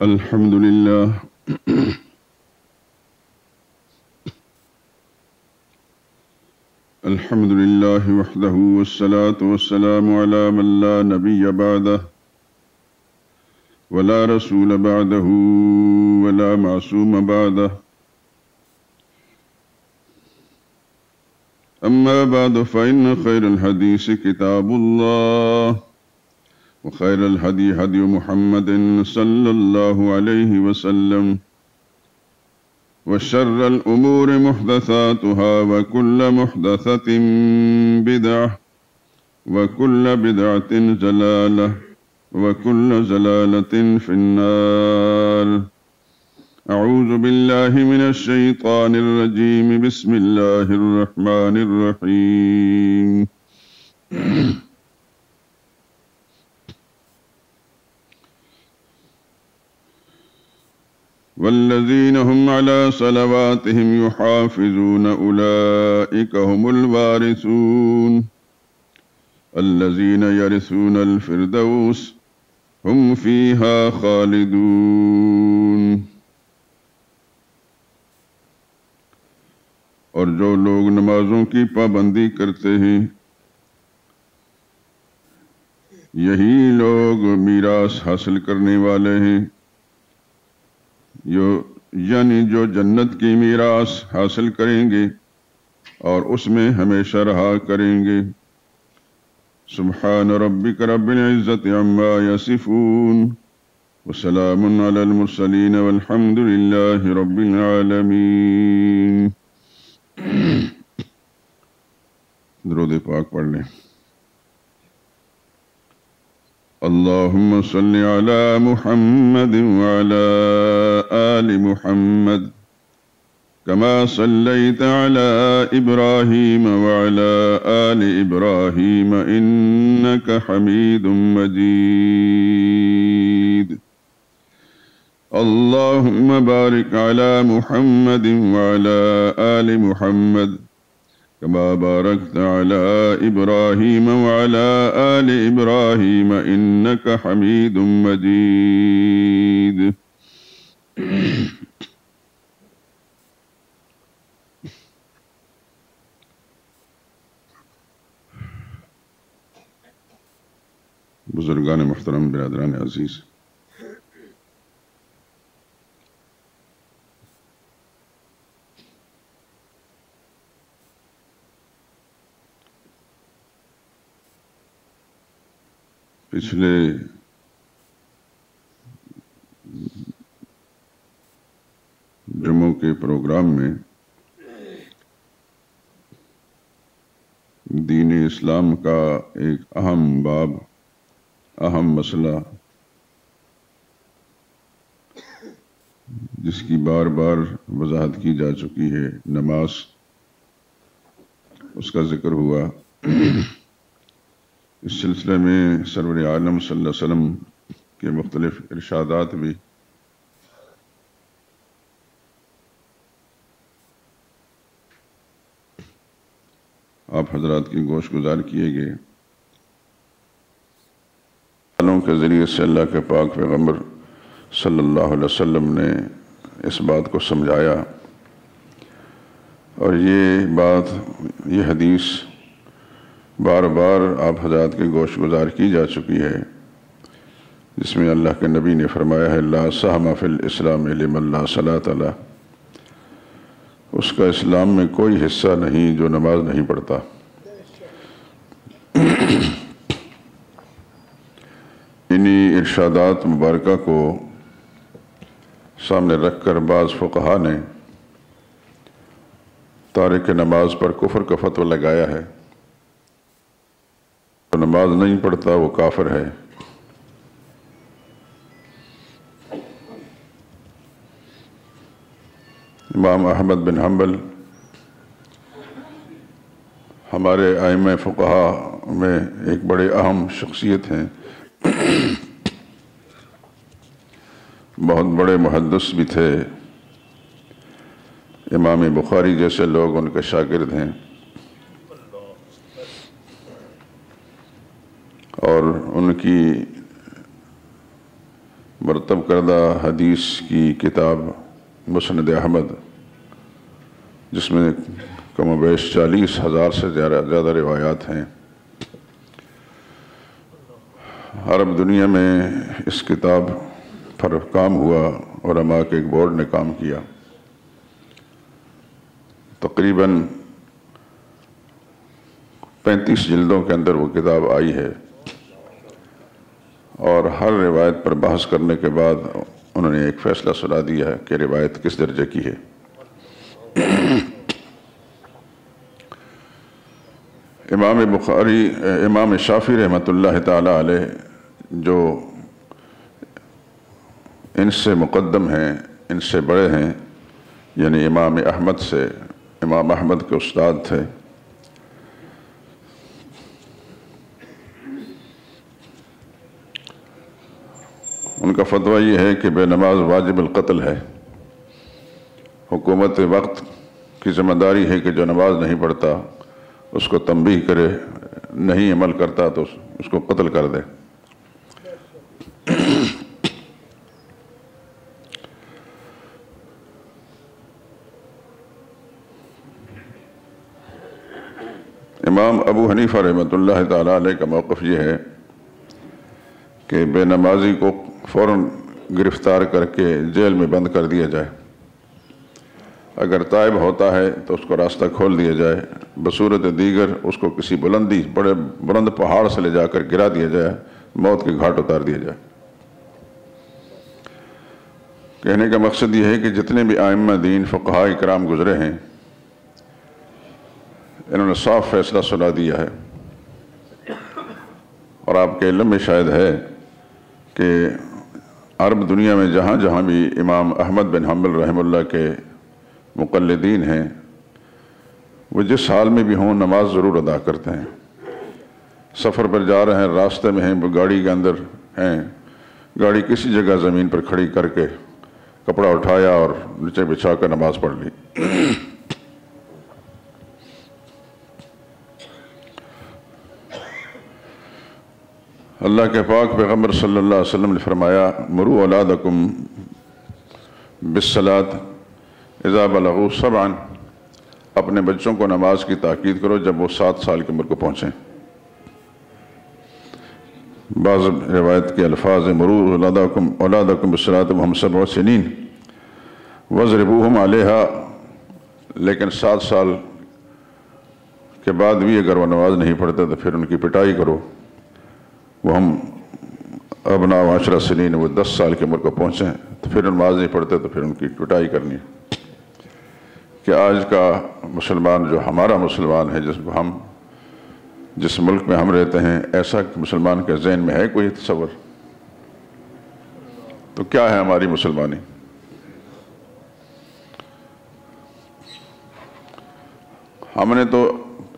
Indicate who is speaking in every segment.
Speaker 1: الحمد لله الحمد لله وحده والصلاة والسلام على من لا نبي بعده ولا رسول بعده ولا معصوم بعده أما بعد فإن خير الحديث كتاب الله وخير الهدي هدي محمد صلى الله عليه وسلم وشر الأمور محدثاتها وكل محدثة بدعة وكل بدعة ضلالة وكل ضلالة في النار. أعوذ بالله من الشيطان الرجيم. بسم الله الرحمن الرحيم. والذين هم على صلواتهم يحافظون أولئك هم الوارثون الذين يرثون الفردوس هم فيها خالدون. اور جو لوگ نمازوں کی پابندی کرتے ہیں یہی لوگ میراث حاصل کرنے والے ہیں، یعنی جو جنت کی میراث حاصل کریں گے اور اس میں ہمیشہ رہا کریں گے. سبحان ربک رب العزت عما یصفون وسلام علی المرسلین والحمد للہ رب العالمین. درود پاک پڑھ لیں. اللهم صل على محمد وعلى آل محمد كما صليت على إبراهيم وعلى آل إبراهيم إنك حميد مجيد. اللهم بارك على محمد وعلى آل محمد كما باركت على إبراهيم وعلى آل إبراهيم إنك حميد مجيد. بزرگان محترم، برادران عزیز، پچھلے جمعوں کے پروگرام میں دین اسلام کا ایک اہم باب، اہم مسئلہ جس کی بار بار وضاحت کی جا چکی ہے، نماز، اس کا ذکر ہوا. اس سلسلے میں سرور عالم صلی اللہ علیہ وسلم کے مختلف ارشادات بھی آپ حضرات کی گوش گزار کیے گئے. کے ذریعے سے اللہ کے پاک پیغمبر صلی اللہ علیہ وسلم نے اس بات کو سمجھایا، اور یہ بات، یہ حدیث بار بار آپ حضرات کے گوش گزار کی جا چکی ہے، جس میں اللہ کے نبی نے فرمایا ہے لا سہم فی الاسلام لمن لا صلاۃ لہ، اس کا اسلام میں کوئی حصہ نہیں جو نماز نہیں پڑھتا. انہی ارشادات مبارکہ کو سامنے رکھ کر بعض فقہا نے تارک نماز پر کفر کا فتویٰ لگایا ہے. جو نماز نہیں پڑھتا وہ کافر ہے. امام احمد بن حنبل ہمارے ائمہ فقہا میں ایک بڑے اہم شخصیت ہیں، بہت بڑے محدث بھی تھے. امام بخاری جیسے لوگ ان کے شاگرد ہیں، اور ان کی مرتب کردہ حدیث کی کتاب مسند احمد، جس میں کم و بیش 40,000 سے زیادہ روایات ہیں، عرب دنیا میں اس کتاب پر کام ہوا، علماء کے ایک بورڈ نے کام کیا، تقریباً 35 جلدوں کے اندر وہ کتاب آئی ہے، اور ہر روایت پر بحث کرنے کے بعد انہوں نے ایک فیصلہ سنا دیا ہے کہ روایت کس درجے کی ہے۔ امام شافعی رحمۃ اللہ تعالی علیہ جو ان سے مقدم ہیں، ان سے بڑے ہیں، یعنی امام احمد کے استاد تھے، ان کا فتویٰ یہ ہے کہ بے نماز واجب القتل ہے۔ حکومت وقت کی ذمہ داری ہے کہ جو نماز نہیں پڑھتا اس کو تنبیہ کرے، نہیں عمل کرتا تو اس کو قتل کر دے۔ امام ابو حنیفہ رحمۃ اللہ تعالیٰ علیہ کا موقف یہ ہے کہ بے نمازی کو فوراً گرفتار کر کے جیل میں بند کر دیا جائے، اگر تائب ہوتا ہے تو اس کو راستہ کھول دیا جائے، بصورت دیگر اس کو کسی بڑے بلند پہاڑ سے لے جا کر گرا دیا جائے، موت کے گھاٹ اتار دیا جائے۔ کہنے کا مقصد یہ ہے کہ جتنے بھی ائمہ دین فقہاء کرام گزرے ہیں، انہوں نے صاف فیصلہ سنا دیا ہے، اور آپ کے علم میں شاید ہے کہ عرب دنیا میں جہاں جہاں بھی امام احمد بن حنبل رحمہ اللہ کے مقلدین ہیں، وہ جس حال میں بھی ہوں نماز ضرور ادا کرتے ہیں۔ سفر پر جا رہے ہیں، راستے میں ہیں، گاڑی کے اندر ہیں، گاڑی کسی جگہ زمین پر کھڑی کر کے کپڑا اٹھایا اور نیچے بچھا کر نماز پڑھ لی۔ اللہ کے پاک پیغمبر صلی اللہ علیہ وسلم نے فرمایا، مروا اولادکم بالصلاۃ اذا بلغوا سبعا، اپنے بچوں کو نماز کی تاکید کرو جب وہ 7 سال کی عمر کو پہنچیں۔ بعض روایت کے الفاظ ہیں، مروا اولادکم بالصلاۃ وہم 7 سنین واضربوہم علیہا، لیکن 7 سال کے بعد بھی اگر وہ نماز نہیں پڑھتے تو پھر ان کی پٹائی کرو۔ وہ ہم ابنا 10 سنین، وہ 10 سال کی عمر کو پہنچیں تو پھر نماز نہیں پڑھتے تو پھر ان کی پٹائی کرنی ہے۔ کہ آج کا مسلمان جو ہمارا مسلمان ہے، جس ملک میں ہم رہتے ہیں، ایسا مسلمان کے ذہن میں ہے کوئی تصور؟ تو کیا ہے ہماری مسلمانی؟ ہم نے تو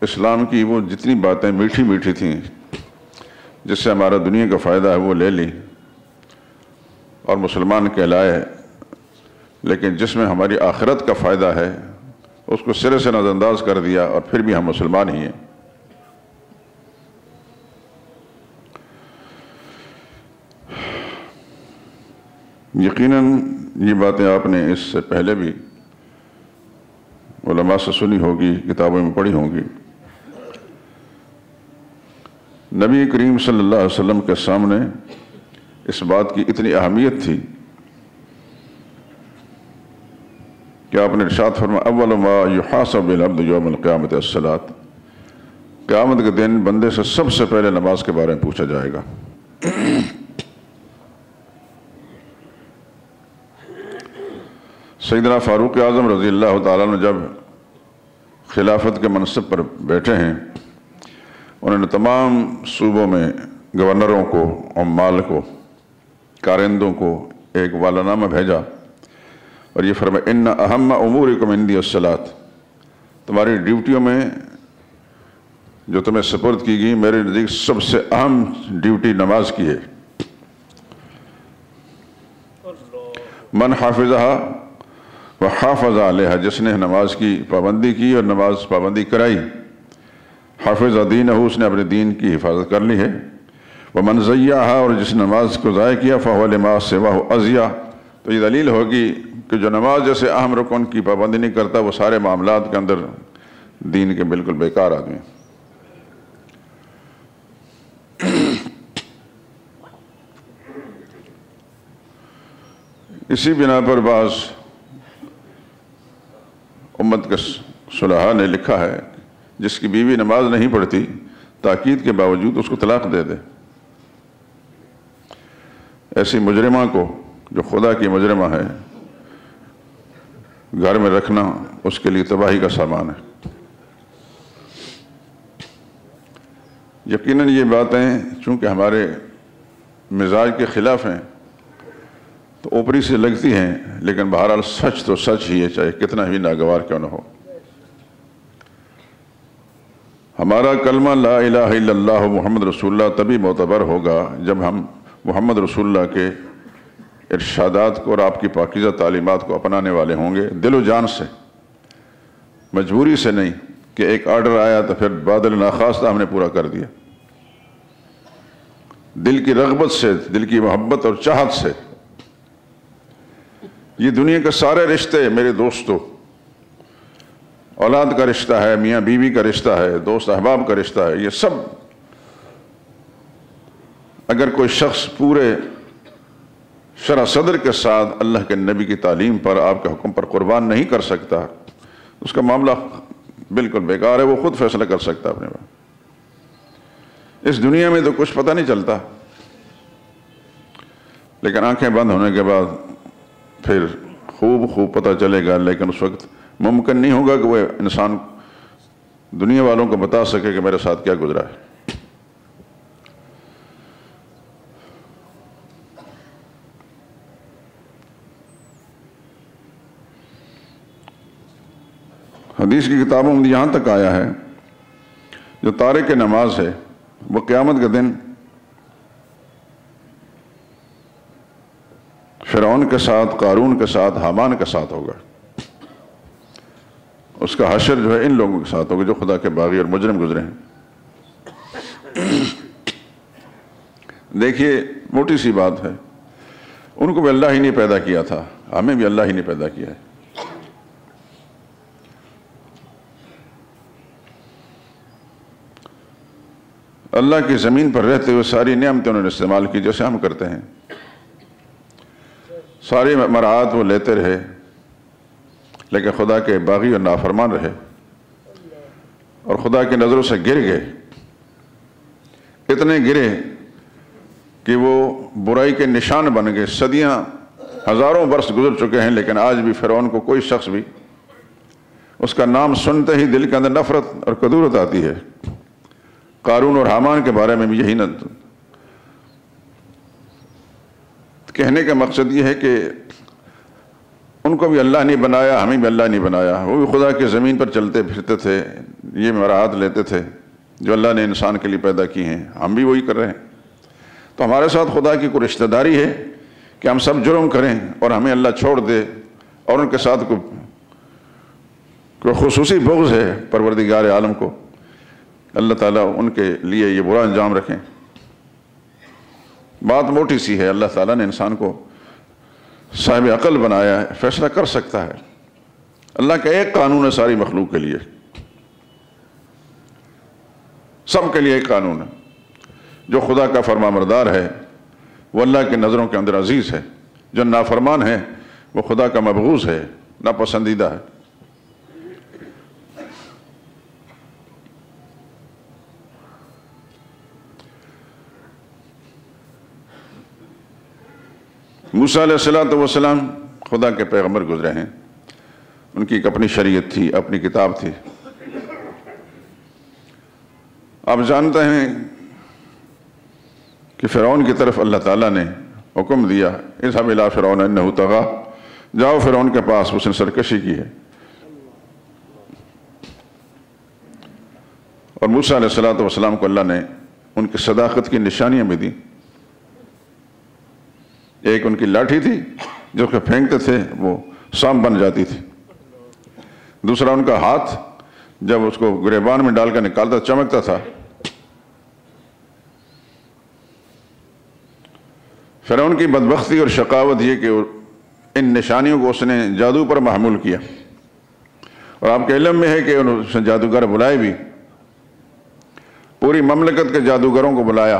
Speaker 1: اسلام کی وہ جتنی باتیں میٹھی میٹھی تھیں جس سے ہمارا دنیا کا فائدہ ہے وہ لے لی اور مسلمان کہلائے، لیکن جس میں ہماری آخرت کا فائدہ ہے اس کو سرے سے نظر انداز کر دیا، اور پھر بھی ہم مسلمان ہی ہیں۔ یقیناً یہ باتیں آپ نے اس سے پہلے بھی علماء سے سنی ہوگی، کتابوں میں پڑھی ہوں گی۔ نبی کریم صلی اللہ علیہ وسلم کے سامنے اس بات کی اتنی اہمیت تھی کہ آپ نے ارشاد فرمایا، اول ما یحاسب العبد یوم القیامت الصلاۃ، قیامت کے دن بندے سے سب سے پہلے نماز کے بارے میں پوچھا جائے گا۔ سیدنا فاروق اعظم رضی اللہ تعالیٰ عنہ جب خلافت کے منصب پر بیٹھے ہیں، انہوں نے تمام صوبوں میں گورنروں کو، عمال کو، کارندوں کو ایک والا نامہ بھیجا اور یہ فرمایا، ان اہم امورکم عندی الصلاۃ، تمہاری ڈیوٹیوں میں جو تمہیں سپرد کی گئی میرے نزدیک سب سے اہم ڈیوٹی نماز کی ہے۔ من حافظہا وحافظ علیہا، جس نے نماز کی پابندی کی اور نماز پابندی کرائی، حافظ دینہ، اس نے اپنے دین کی حفاظت کر لی ہے۔ ومن ضیعها، اور جس نماز کو ضائع کیا فهو لما سواه اضیع، تو یہ دلیل ہوگی کہ جو نماز جیسے اہم رکن کی پابندی نہیں کرتا وہ سارے معاملات کے اندر دین کے بالکل بیکار آدمی ہیں۔ اسی بنا پر بعض امت کے صلحاء نے لکھا ہے جس کی بیوی نماز نہیں پڑھتی تاکید کے باوجود اس کو طلاق دے دے، ایسی مجرمہ کو جو خدا کی مجرمہ ہے گھر میں رکھنا اس کے لیے تباہی کا سامان ہے۔ یقیناً یہ باتیں چونکہ ہمارے مزاج کے خلاف ہیں تو اوپری سے لگتی ہیں، لیکن بہرحال سچ تو سچ ہی ہے، چاہے کتنا بھی ناگوار کیوں نہ ہو۔ ہمارا کلمہ لا الہ الا اللہ محمد رسول اللہ تبھی معتبر ہوگا جب ہم محمد رسول اللہ کے ارشادات کو اور آپ کی پاکیزہ تعلیمات کو اپنانے والے ہوں گے، دل و جان سے، مجبوری سے نہیں کہ ایک آرڈر آیا تو پھر بادل ناخواستہ ہم نے پورا کر دیا، دل کی رغبت سے، دل کی محبت اور چاہت سے۔ یہ دنیا کے سارے رشتے میرے دوستوں، اولاد کا رشتہ ہے، میاں بیوی کا رشتہ ہے، دوست احباب کا رشتہ ہے، یہ سب اگر کوئی شخص پورے شرح صدر کے ساتھ اللہ کے نبی کی تعلیم پر، آپ کے حکم پر قربان نہیں کر سکتا، اس کا معاملہ بالکل بیکار ہے، وہ خود فیصلہ کر سکتا اپنے بارے۔ اس دنیا میں تو کچھ پتہ نہیں چلتا، لیکن آنکھیں بند ہونے کے بعد پھر خوب پتہ چلے گا، لیکن اس وقت ممکن نہیں ہوگا کہ وہ انسان دنیا والوں کو بتا سکے کہ میرے ساتھ کیا گزرا ہے۔ حدیث کی کتابوں میں یہاں تک آیا ہے جو تارک نماز ہے وہ قیامت کے دن فرعون کے ساتھ، قارون کے ساتھ، حامان کے ساتھ ہوگا۔ اس کا حشر جو ہے ان لوگوں کے ساتھ ہوگا جو خدا کے باغی اور مجرم گزرے ہیں۔ دیکھیے موٹی سی بات ہے، ان کو بھی اللہ ہی نے پیدا کیا تھا، ہمیں بھی اللہ ہی نے پیدا کیا ہے۔ اللہ کی زمین پر رہتے ہوئے ساری نعمتیں انہوں نے استعمال کی جیسے ہم کرتے ہیں، ساری مراعات وہ لیتے رہے، لیکن خدا کے باغی اور نافرمان رہے اور خدا کی نظروں سے گر گئے، اتنے گرے کہ وہ برائی کے نشان بن گئے۔ صدیاں، ہزاروں برس گزر چکے ہیں، لیکن آج بھی فرعون کو کوئی شخص بھی اس کا نام سنتے ہی دل کے اندر نفرت اور کدورت آتی ہے۔ قارون اور حامان کے بارے میں بھی یہی نہ کہنے کا مقصد یہ ہے کہ ان کو بھی اللہ نے بنایا، ہمیں بھی اللہ نے بنایا، وہ بھی خدا کی زمین پر چلتے پھرتے تھے، یہ مراعات لیتے تھے جو اللہ نے انسان کے لیے پیدا کی ہیں، ہم بھی وہی کر رہے ہیں۔ تو ہمارے ساتھ خدا کی کوئی رشتہ داری ہے کہ ہم سب جرم کریں اور ہمیں اللہ چھوڑ دے، اور ان کے ساتھ کوئی خصوصی بغض ہے پروردگار عالم کو، اللہ تعالیٰ ان کے لیے یہ برا انجام رکھیں۔ بات موٹی سی ہے، اللہ تعالیٰ نے انسان کو صاحب عقل بنایا ہے، فیصلہ کر سکتا ہے۔ اللہ کا ایک قانون ہے ساری مخلوق کے لیے، سب کے لیے ایک قانون ہے۔ جو خدا کا فرمانبردار ہے وہ اللہ کی نظروں کے اندر عزیز ہے، جو نافرمان ہے وہ خدا کا مبغوض ہے، ناپسندیدہ ہے۔ موسیٰ علیہ السلام خدا کے پیغمبر گزرے ہیں، ان کی ایک اپنی شریعت تھی، اپنی کتاب تھی۔ آپ جانتے ہیں کہ فرعون کی طرف اللہ تعالیٰ نے حکم دیا، اذهب الى فرعون انه طغى، جاؤ فرعون کے پاس، اس نے سرکشی کی ہے۔ اور موسیٰ علیہ السلام کو اللہ نے ان کی صداقت کی نشانیاں بھی دی۔ ایک ان کی لاٹھی تھی جو کہ پھینکتے تھے وہ سام بن جاتی تھی، دوسرا ان کا ہاتھ جب اس کو گریبان میں ڈال کر نکالتا چمکتا تھا، فرعون کی بدبختی اور شقاوت یہ کہ ان نشانیوں کو اس نے جادو پر محمول کیا، اور آپ کے علم میں ہے کہ اس نے جادوگر بلائے بھی، پوری مملکت کے جادوگروں کو بلایا،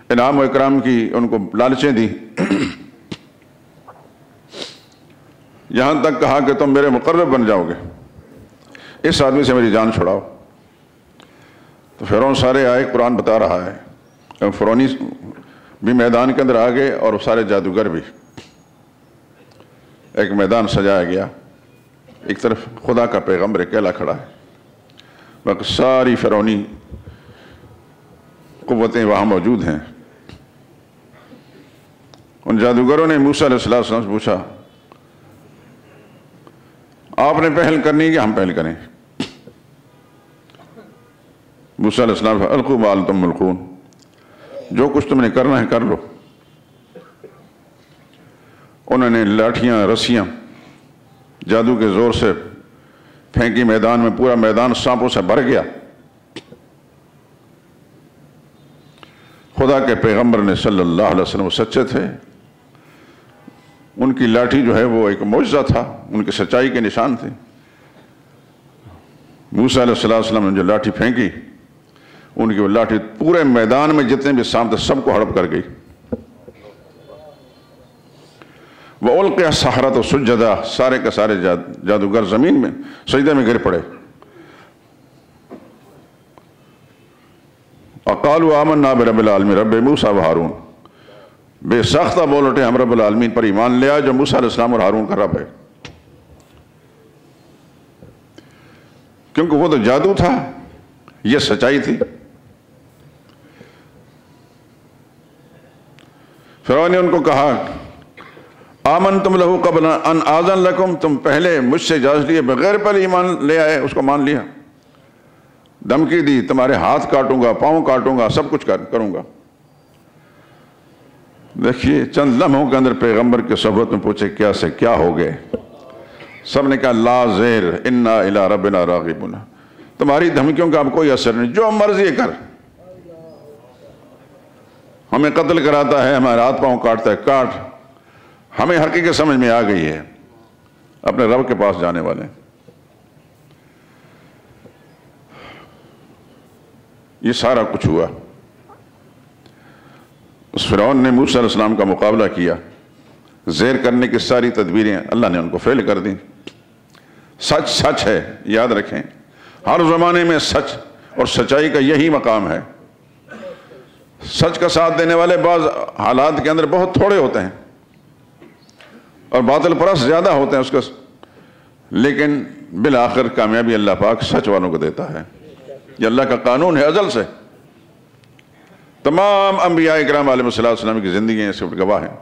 Speaker 1: انعام و اکرام کی ان کو لالچیں دی، یہاں تک کہا کہ تم میرے مقرب بن جاؤ گے، اس آدمی سے میری جان چھڑاؤ۔ تو فرعون سارے آئے، قرآن بتا رہا ہے، فرعونی بھی میدان کے اندر آ گئے اور سارے جادوگر بھی۔ ایک میدان سجایا گیا، ایک طرف خدا کا پیغمبر اکیلا کھڑا ہے، باقی ساری فرعونی قوتیں وہاں موجود ہیں۔ ان جادوگروں نے موسیٰ علیہ السلام سے پوچھا، آپ نے پہل کرنی ہے کہ ہم پہل کریں؟ موسیٰ علیہ السلام القوا ما انتم ملقون، جو کچھ تم نے کرنا ہے کر لو۔ انہوں نے لاٹھیاں رسیاں جادو کے زور سے پھینکی میدان میں، پورا میدان سانپوں سے بھر گیا۔ خدا کے پیغمبر نے صلی اللہ علیہ وسلم وہ سچے تھے، ان کی لاٹھی جو ہے وہ ایک معجزہ تھا، ان کی سچائی کے نشان تھے۔ موسیٰ علیہ السلام نے جو لاٹھی پھینکی، ان کی وہ لاٹھی پورے میدان میں جتنے بھی سانپ تھے سب کو ہڑپ کر گئی۔ وَأُلْقِيَ السَّحَرَةُ سُجَّدًا، سارے کے سارے جادوگر زمین میں سجدے میں گر پڑے۔ وَقَالُوا آمَنَّا بِرَبِّ الْعَالَمِينَ رَبِّ مُوسَىٰ وَهَارُونَ، بے ساختہ بول اٹھے ہم رب العالمین پر ایمان لیا جو موسیٰ علیہ السلام اور ہارون کا رب ہے، کیونکہ وہ تو جادو تھا، یہ سچائی تھی۔ فرعون نے ان کو کہا، آمنتم لہو قبل ان آذن لکم، تم پہلے مجھ سے اجازت لیے بغیر پہلے ایمان لے آئے، اس کو مان لیا، دھمکی دی تمہارے ہاتھ کاٹوں گا، پاؤں کاٹوں گا، سب کچھ کروں گا۔ دیکھیے چند لمحوں کے اندر پیغمبر کے صحبت میں پوچھے کیا سے کیا ہو گئے، سب نے کہا لا زیر انا الی ربنا راغبون، تمہاری دھمکیوں کا اب کوئی اثر نہیں، جو مرضی کر، ہمیں قتل کراتا ہے، ہمارے ہاتھ پاؤں کاٹتا ہے، کاٹ، ہمیں حقیقت سمجھ میں آ گئی ہے، اپنے رب کے پاس جانے والے۔ یہ سارا کچھ ہوا۔ اس فرعون نے موسیٰ علیہ السلام کا مقابلہ کیا، زیر کرنے کی ساری تدبیریں اللہ نے ان کو فیل کر دیں۔ سچ سچ ہے، یاد رکھیں، ہر زمانے میں سچ اور سچائی کا یہی مقام ہے۔ سچ کا ساتھ دینے والے بعض حالات کے اندر بہت تھوڑے ہوتے ہیں اور باطل پرست زیادہ ہوتے ہیں اس کا، لیکن بالآخر کامیابی اللہ پاک سچ والوں کو دیتا ہے، یہ اللہ کا قانون ہے ازل سے۔ تمام انبیاء اکرام علیہ السلام کی زندگی اس پر گواہ ہیں۔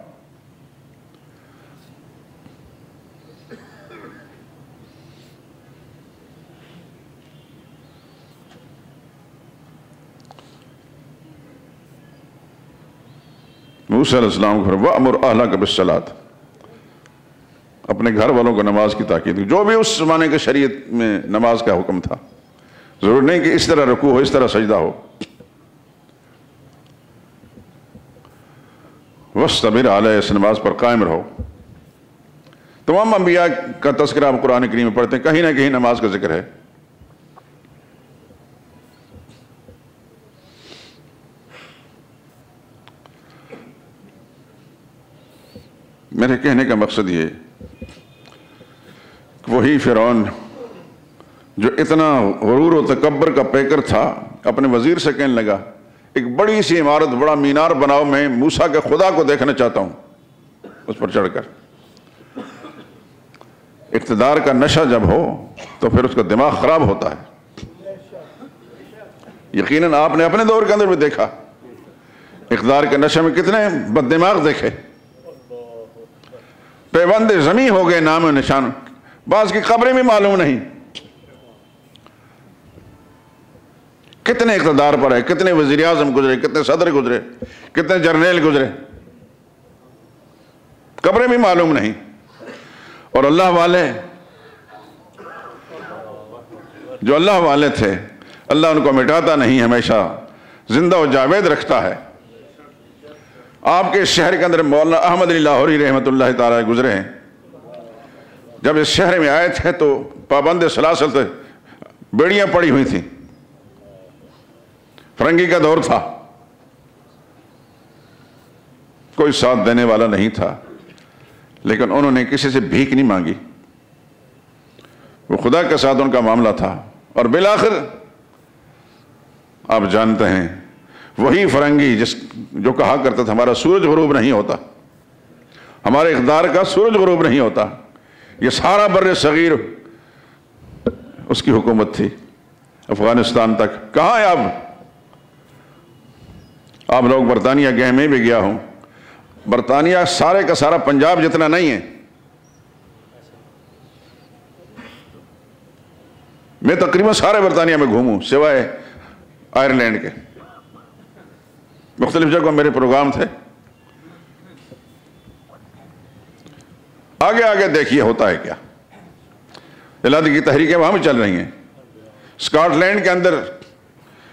Speaker 1: موسیٰ علیہ السلام کو وَأْمُرْ أَهْلَكَ بِالصَّلَاةِ، اپنے گھر والوں کو نماز کی تاکید کی، جو بھی اس زمانے کے شریعت میں نماز کا حکم تھا، ضرور نہیں کہ اس طرح رکوع ہو، اس طرح سجدہ ہو۔ وَاسْتَبِرْ عَلَيْهِ، اس نماز پر قائم رہو۔ تمام انبیاء کا تذکرہ آپ قرآن کریم میں پڑھتے ہیں، کہیں نہ کہیں نماز کا ذکر ہے۔ میرے کہنے کا مقصد یہ کہ وہی فرعون جو اتنا غرور و تکبر کا پیکر تھا، اپنے وزیر سے کہنے لگا ایک بڑی سی عمارت، بڑا مینار بناؤ، میں موسیٰ کے خدا کو دیکھنا چاہتا ہوں۔ اس پر چڑھ کر اقتدار کا نشہ جب ہو تو پھر اس کا دماغ خراب ہوتا ہے۔ یقیناً آپ نے اپنے دور کے اندر بھی دیکھا، اقتدار کے نشے میں کتنے بد دماغ دیکھے، پیوند زمیں ہو گئے، نام و نشان، بعض کی قبریں بھی معلوم نہیں، کتنے اقتدار پر ہے، کتنے وزیر اعظم گزرے، کتنے صدر گزرے، کتنے جرنیل گزرے، قبریں بھی معلوم نہیں۔ اور اللہ والے، جو اللہ والے تھے، اللہ ان کو مٹاتا نہیں، ہمیشہ زندہ و جاوید رکھتا ہے۔ آپ کے شہر کے اندر مولانا احمد علی لاہوری رحمۃ اللہ تعالی گزرے ہیں. جب اس شہر میں آئے تھے تو پابند سلاسل سے بیڑیاں پڑی ہوئی تھیں. فرنگی کا دور تھا، کوئی ساتھ دینے والا نہیں تھا، لیکن انہوں نے کسی سے بھیک نہیں مانگی. وہ خدا کے ساتھ ان کا معاملہ تھا. اور بالآخر آپ جانتے ہیں وہی فرنگی جو کہا کرتا تھا ہمارا سورج غروب نہیں ہوتا، ہمارے اقدار کا سورج غروب نہیں ہوتا، یہ سارا بر صغیر اس کی حکومت تھی، افغانستان تک. کہاں ہے آپ لوگ برطانیہ گئے، میں بھی گیا ہوں. برطانیہ سارے کا سارا پنجاب جتنا نہیں ہے. میں تقریباً سارے برطانیہ میں گھوموں سوائے آئرلینڈ کے. مختلف جگہوں میرے پروگرام تھے. آگے آگے دیکھیے ہوتا ہے کیا. آزادی کی تحریکیں وہاں بھی چل رہی ہیں. اسکاٹ لینڈ کے اندر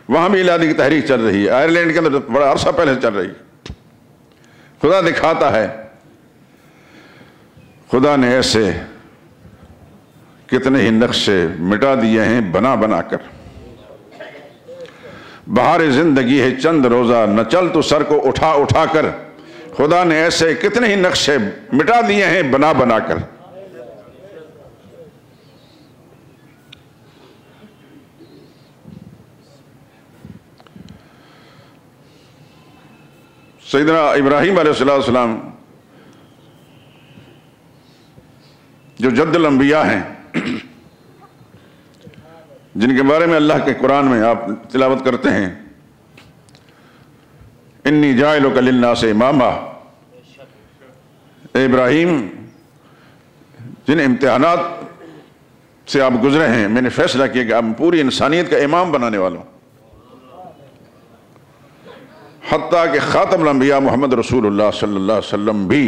Speaker 1: وہاں بھی آزادی کی تحریک چل رہی ہے. آئرلینڈ کے اندر بڑا عرصہ پہلے چل رہی ہے. خدا دکھاتا ہے. خدا نے ایسے کتنے ہی نقشے مٹا دیے ہیں بنا بنا کر. بہار زندگی ہے چند روزہ، نہ چل تو سر کو اٹھا اٹھا کر. خدا نے ایسے کتنے ہی نقشے مٹا دیے ہیں بنا بنا کر. سیدنا ابراہیم علیہ السلام جو جد الانبیاء ہیں، جن کے بارے میں اللہ کے قرآن میں آپ تلاوت کرتے ہیں، انی جاعلک للناس اماما. اے ابراہیم، جن امتحانات سے آپ گزرے ہیں میں نے فیصلہ کیا کہ آپ پوری انسانیت کا امام بنانے والا ہوں. حتیٰ کہ خاتم الانبیاء محمد رسول اللہ صلی اللہ علیہ وسلم بھی،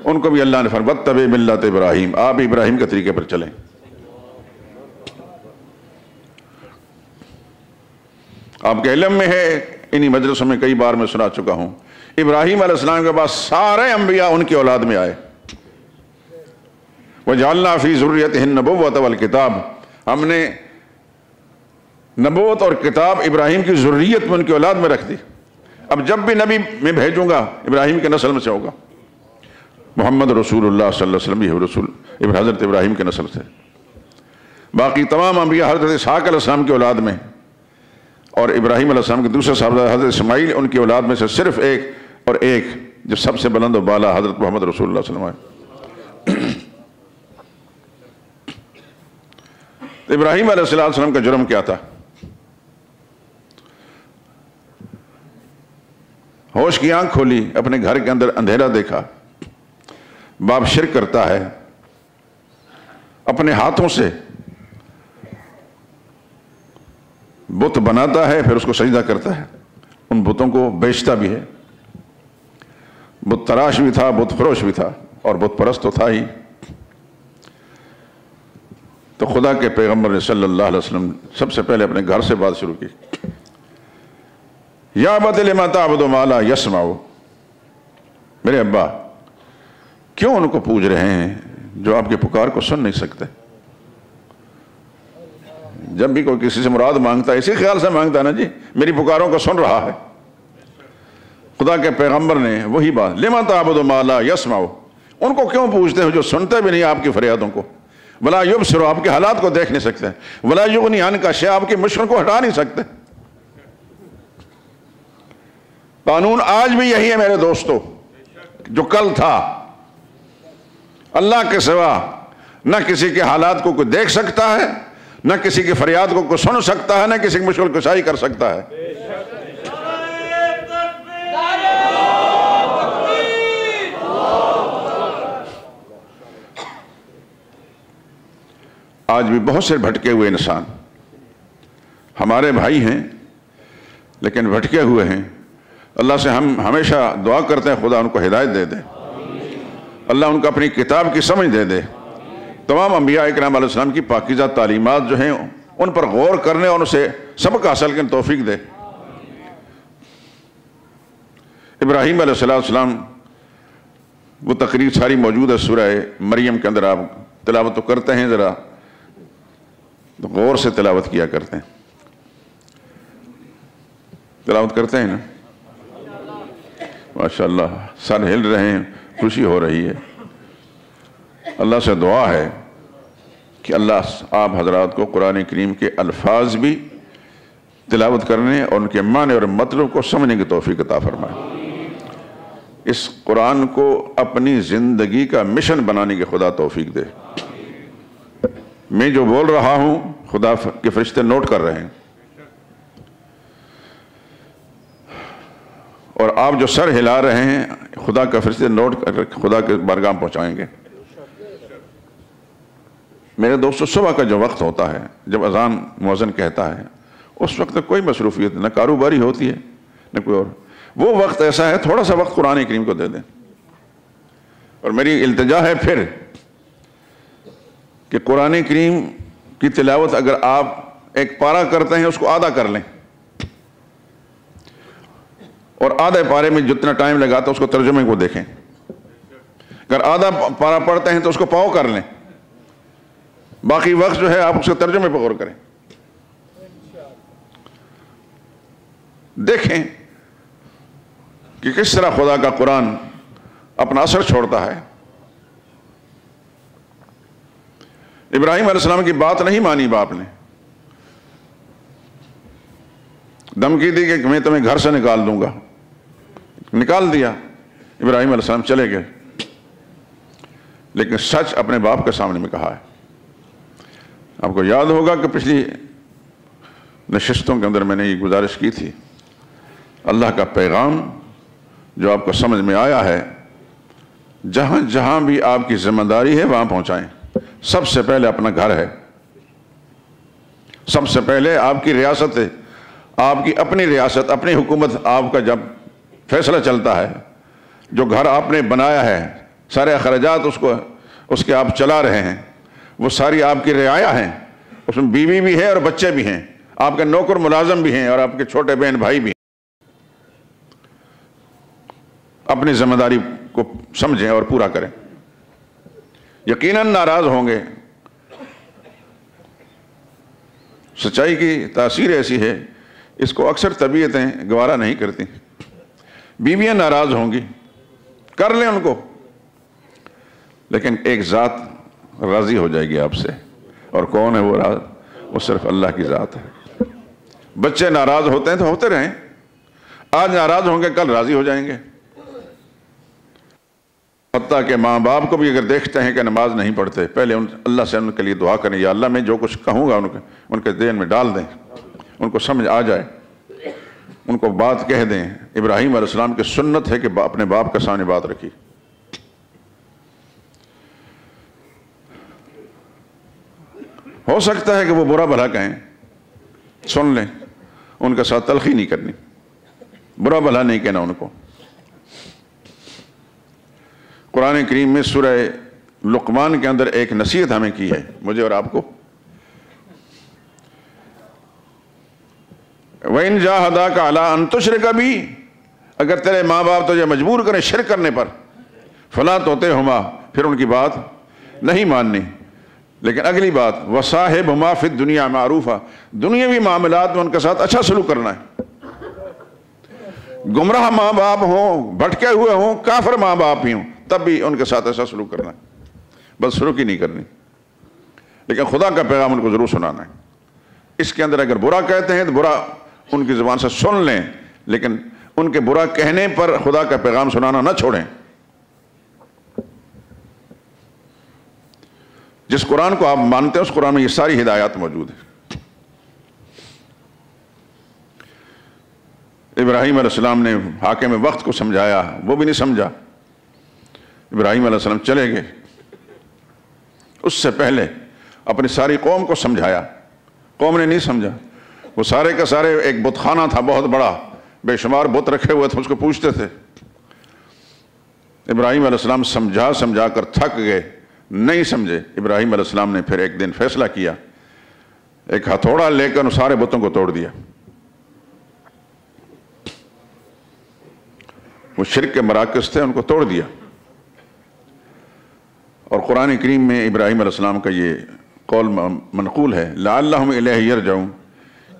Speaker 1: ان کو بھی اللہ نے فرمایا واتبع ملت ابراہیم، آپ ابراہیم کے طریقے پر چلیں. آپ کے علم میں ہے، انہی مجلسوں میں کئی بار میں سنا چکا ہوں، ابراہیم علیہ السلام کے بعد سارے انبیاء ان کی اولاد میں آئے. وَجَعَلْنَا فِي ذُرِّيَّتِهِ النُّبُوَّةَ وَالْكِتَابَ، ہم نے نبوت اور کتاب ابراہیم کی ذریت میں ان کی اولاد میں رکھ دی. اب جب بھی نبی میں بھیجوں گا ابراہیم کے نسل میں سے ہوگا. محمد رسول اللہ صلی اللہ علیہ وسلم یہ رسول حضرت ابراہیم کے نسل سے. باقی تمام انبیاء حضرت اسحاق علیہ السلام کی اولاد میں، اور ابراہیم علیہ السلام کے دوسرے صاحبزادے حضرت اسماعیل ان کی اولاد میں سے صرف ایک اور ایک جو سب سے بلند و بالا حضرت محمد رسول اللہ صلی اللہ علیہ وسلم ہے. ابراہیم علیہ السلام کا جرم کیا تھا؟ ہوش کی آنکھ کھولی، اپنے گھر کے اندر اندھیرا دیکھا، باپ شرک کرتا ہے، اپنے ہاتھوں سے بت بناتا ہے، پھر اس کو سجدہ کرتا ہے، ان بتوں کو بیچتا بھی ہے. بت تراش بھی تھا، بت فروش بھی تھا، اور بت پرست تو تھا ہی. تو خدا کے پیغمبر نے صلی اللہ علیہ وسلم سب سے پہلے اپنے گھر سے بات شروع کی. یا ابت لما تعبد ما لا یسمع، میرے ابا کیوں ان کو پوج رہے ہیں جو آپ کی پکار کو سن نہیں سکتے؟ جب بھی کوئی کسی سے مراد مانگتا ہے اسی خیال سے مانگتا ہے نا، جی میری پکاروں کو سن رہا ہے. خدا کے پیغمبر نے وہی بات، لما تعبد ما لا یسمع، ان کو کیوں پوجتے ہو جو سنتے بھی نہیں آپ کی فریادوں کو، ولا یبصر، آپ کے حالات کو دیکھ نہیں سکتے، ولا یغنی عنک شیئا، آپ کی مشکل کو ہٹا نہیں سکتے. قانون آج بھی یہی ہے میرے دوستو جو کل تھا. اللہ کے سوا نہ کسی کے حالات کو کوئی دیکھ سکتا ہے، نہ کسی کی فریاد کو کوئی سن سکتا ہے، نہ کسی کی مشکل کشائی کر سکتا ہے. آج بھی بہت سے بھٹکے ہوئے انسان ہمارے بھائی ہیں لیکن بھٹکے ہوئے ہیں. اللہ سے ہم ہمیشہ دعا کرتے ہیں خدا ان کو ہدایت دے دے، اللہ ان کو اپنی کتاب کی سمجھ دے دے. تمام انبیاء اکرام علیہ السلام کی پاکیزہ تعلیمات جو ہیں ان پر غور کرنے اور ان سے سبق حاصل کرنے توفیق دے. ابراہیم علیہ السلام وہ تقریر ساری موجود ہے سورہ مریم کے اندر، آپ تلاوت تو کرتے ہیں، ذرا تو غور سے تلاوت کیا کرتے ہیں، تلاوت کرتے ہیں نا؟ ماشاءاللہ سر ہل رہے ہیں، خوشی ہو رہی ہے۔ اللہ سے دعا ہے کہ اللہ آپ حضرات کو قرآن کریم کے الفاظ بھی تلاوت کرنے اور ان کے معنی اور مطلب کو سمجھنے کی توفیق عطا فرمائے۔ اس قرآن کو اپنی زندگی کا مشن بنانے کی خدا توفیق دے۔ میں جو بول رہا ہوں خدا کے فرشتے نوٹ کر رہے ہیں، اور آپ جو سر ہلا رہے ہیں خدا کا فرشتے نوٹ کر خدا کے بارگاہ پہنچائیں گے۔ میرے دوستو، صبح کا جو وقت ہوتا ہے جب اذان مؤذن کہتا ہے، اس وقت کوئی مصروفیت نہ کاروباری ہوتی ہے نہ کوئی اور، وہ وقت ایسا ہے تھوڑا سا وقت قرآن کریم کو دے دیں۔ اور میری التجا ہے پھر کہ قرآن کریم کی تلاوت اگر آپ ایک پارہ کرتے ہیں اس کو آدھا کر لیں، اور آدھے پارے میں جتنا ٹائم لگاتا ہے اس کو ترجمے کو دیکھیں۔ اگر آدھا پارہ پڑھتے ہیں تو اس کو پاؤ کر لیں، باقی وقت جو ہے آپ اس کے ترجمے پر غور کریں، دیکھیں کہ کس طرح خدا کا قرآن اپنا اثر چھوڑتا ہے۔ ابراہیم علیہ السلام کی بات نہیں مانی باپ نے، دھمکی دی کہ میں تمہیں گھر سے نکال دوں گا، نکال دیا، ابراہیم علیہ السلام چلے گئے، لیکن سچ اپنے باپ کے سامنے میں کہا ہے۔ آپ کو یاد ہوگا کہ پچھلی نشستوں کے اندر میں نے یہ گزارش کی تھی، اللہ کا پیغام جو آپ کو سمجھ میں آیا ہے، جہاں جہاں بھی آپ کی ذمہ داری ہے وہاں پہنچائیں۔ سب سے پہلے اپنا گھر ہے، سب سے پہلے آپ کی ریاست ہے، آپ کی اپنی ریاست، اپنی حکومت، آپ کا جب فیصلہ چلتا ہے، جو گھر آپ نے بنایا ہے، سارے اخراجات اس کے آپ چلا رہے ہیں، وہ ساری آپ کی رعایا ہیں، اس میں بیوی بھی ہے اور بچے بھی ہیں، آپ کے نوکر ملازم بھی ہیں اور آپ کے چھوٹے بہن بھائی بھی ہیں۔ اپنی ذمہ داری کو سمجھیں اور پورا کریں۔ یقیناً ناراض ہوں گے، سچائی کی تاثیر ایسی ہے، اس کو اکثر طبیعتیں گوارا نہیں کرتی۔ بیویاں ناراض ہوں گی، کر لیں ان کو، لیکن ایک ذات راضی ہو جائے گی آپ سے، اور کون ہے وہ راز؟ وہ صرف اللہ کی ذات ہے۔ بچے ناراض ہوتے ہیں تو ہوتے رہیں، آج ناراض ہوں گے کل راضی ہو جائیں گے۔ حتیٰ کہ ماں باپ کو بھی اگر دیکھتے ہیں کہ نماز نہیں پڑھتے، پہلے اللہ سے ان کے لیے دعا کریں، یا اللہ میں جو کچھ کہوں گا ان کے ذہن میں ڈال دیں، ان کو سمجھ آ جائے، ان کو بات کہہ دیں۔ ابراہیم علیہ السلام کی سنت ہے کہ اپنے باپ کے سامنے بات رکھی۔ ہو سکتا ہے کہ وہ برا بھلا کہیں، سن لیں، ان کے ساتھ تلخی نہیں کرنی، برا بھلا نہیں کہنا ان کو۔ قرآن کریم میں سورہ لقمان کے اندر ایک نصیحت ہمیں کی ہے، مجھے اور آپ کو۔ وَإِن جَاهَدَاكَ عَلَىٰ أَن تُشْرِكَ بِي، اگر تیرے ماں باپ تجھے مجبور کریں شرک کرنے پر، فَلَا تُطِعْهُمَا، پھر ان کی بات نہیں ماننی۔ لیکن اگلی بات وَصَاحِبْهُمَا فِي الدُّنْيَا مَعْرُوفًا، دنیاوی معاملات میں ان کے ساتھ اچھا سلوک کرنا ہے۔ گمراہ ماں باپ ہوں، بھٹکے ہوئے ہوں، کافر ماں باپ ہی ہوں، تب بھی ان کے ساتھ ایسا سلوک کرنا ہے، بس سلوک ہی نہیں کرنی، لیکن خدا کا پیغام ان کو ضرور سنانا ہے۔ اس کے اندر اگر برا کہتے ہیں تو برا ان کی زبان سے سن لیں، لیکن ان کے برا کہنے پر خدا کا پیغام سنانا نہ چھوڑیں۔ جس قرآن کو آپ مانتے ہیں اس قرآن میں یہ ساری ہدایات موجود ہیں۔ ابراہیم علیہ السلام نے حاکم وقت کو سمجھایا، وہ بھی نہیں سمجھا، ابراہیم علیہ السلام چلے گئے۔ اس سے پہلے اپنی ساری قوم کو سمجھایا، قوم نے نہیں سمجھا۔ وہ سارے کا سارے ایک بت خانہ تھا بہت بڑا، بے شمار بت رکھے ہوئے تھے، اس کو پوچھتے تھے۔ ابراہیم علیہ السلام سمجھا کر تھک گئے، نہیں سمجھے۔ ابراہیم علیہ السلام نے پھر ایک دن فیصلہ کیا، ایک ہتھوڑا لے کر سارے بتوں کو توڑ دیا۔ وہ شرک کے مراکز تھے، ان کو توڑ دیا۔ اور قرآن کریم میں ابراہیم علیہ السلام کا یہ قول منقول ہے، لعلہم الیہ یرجعون،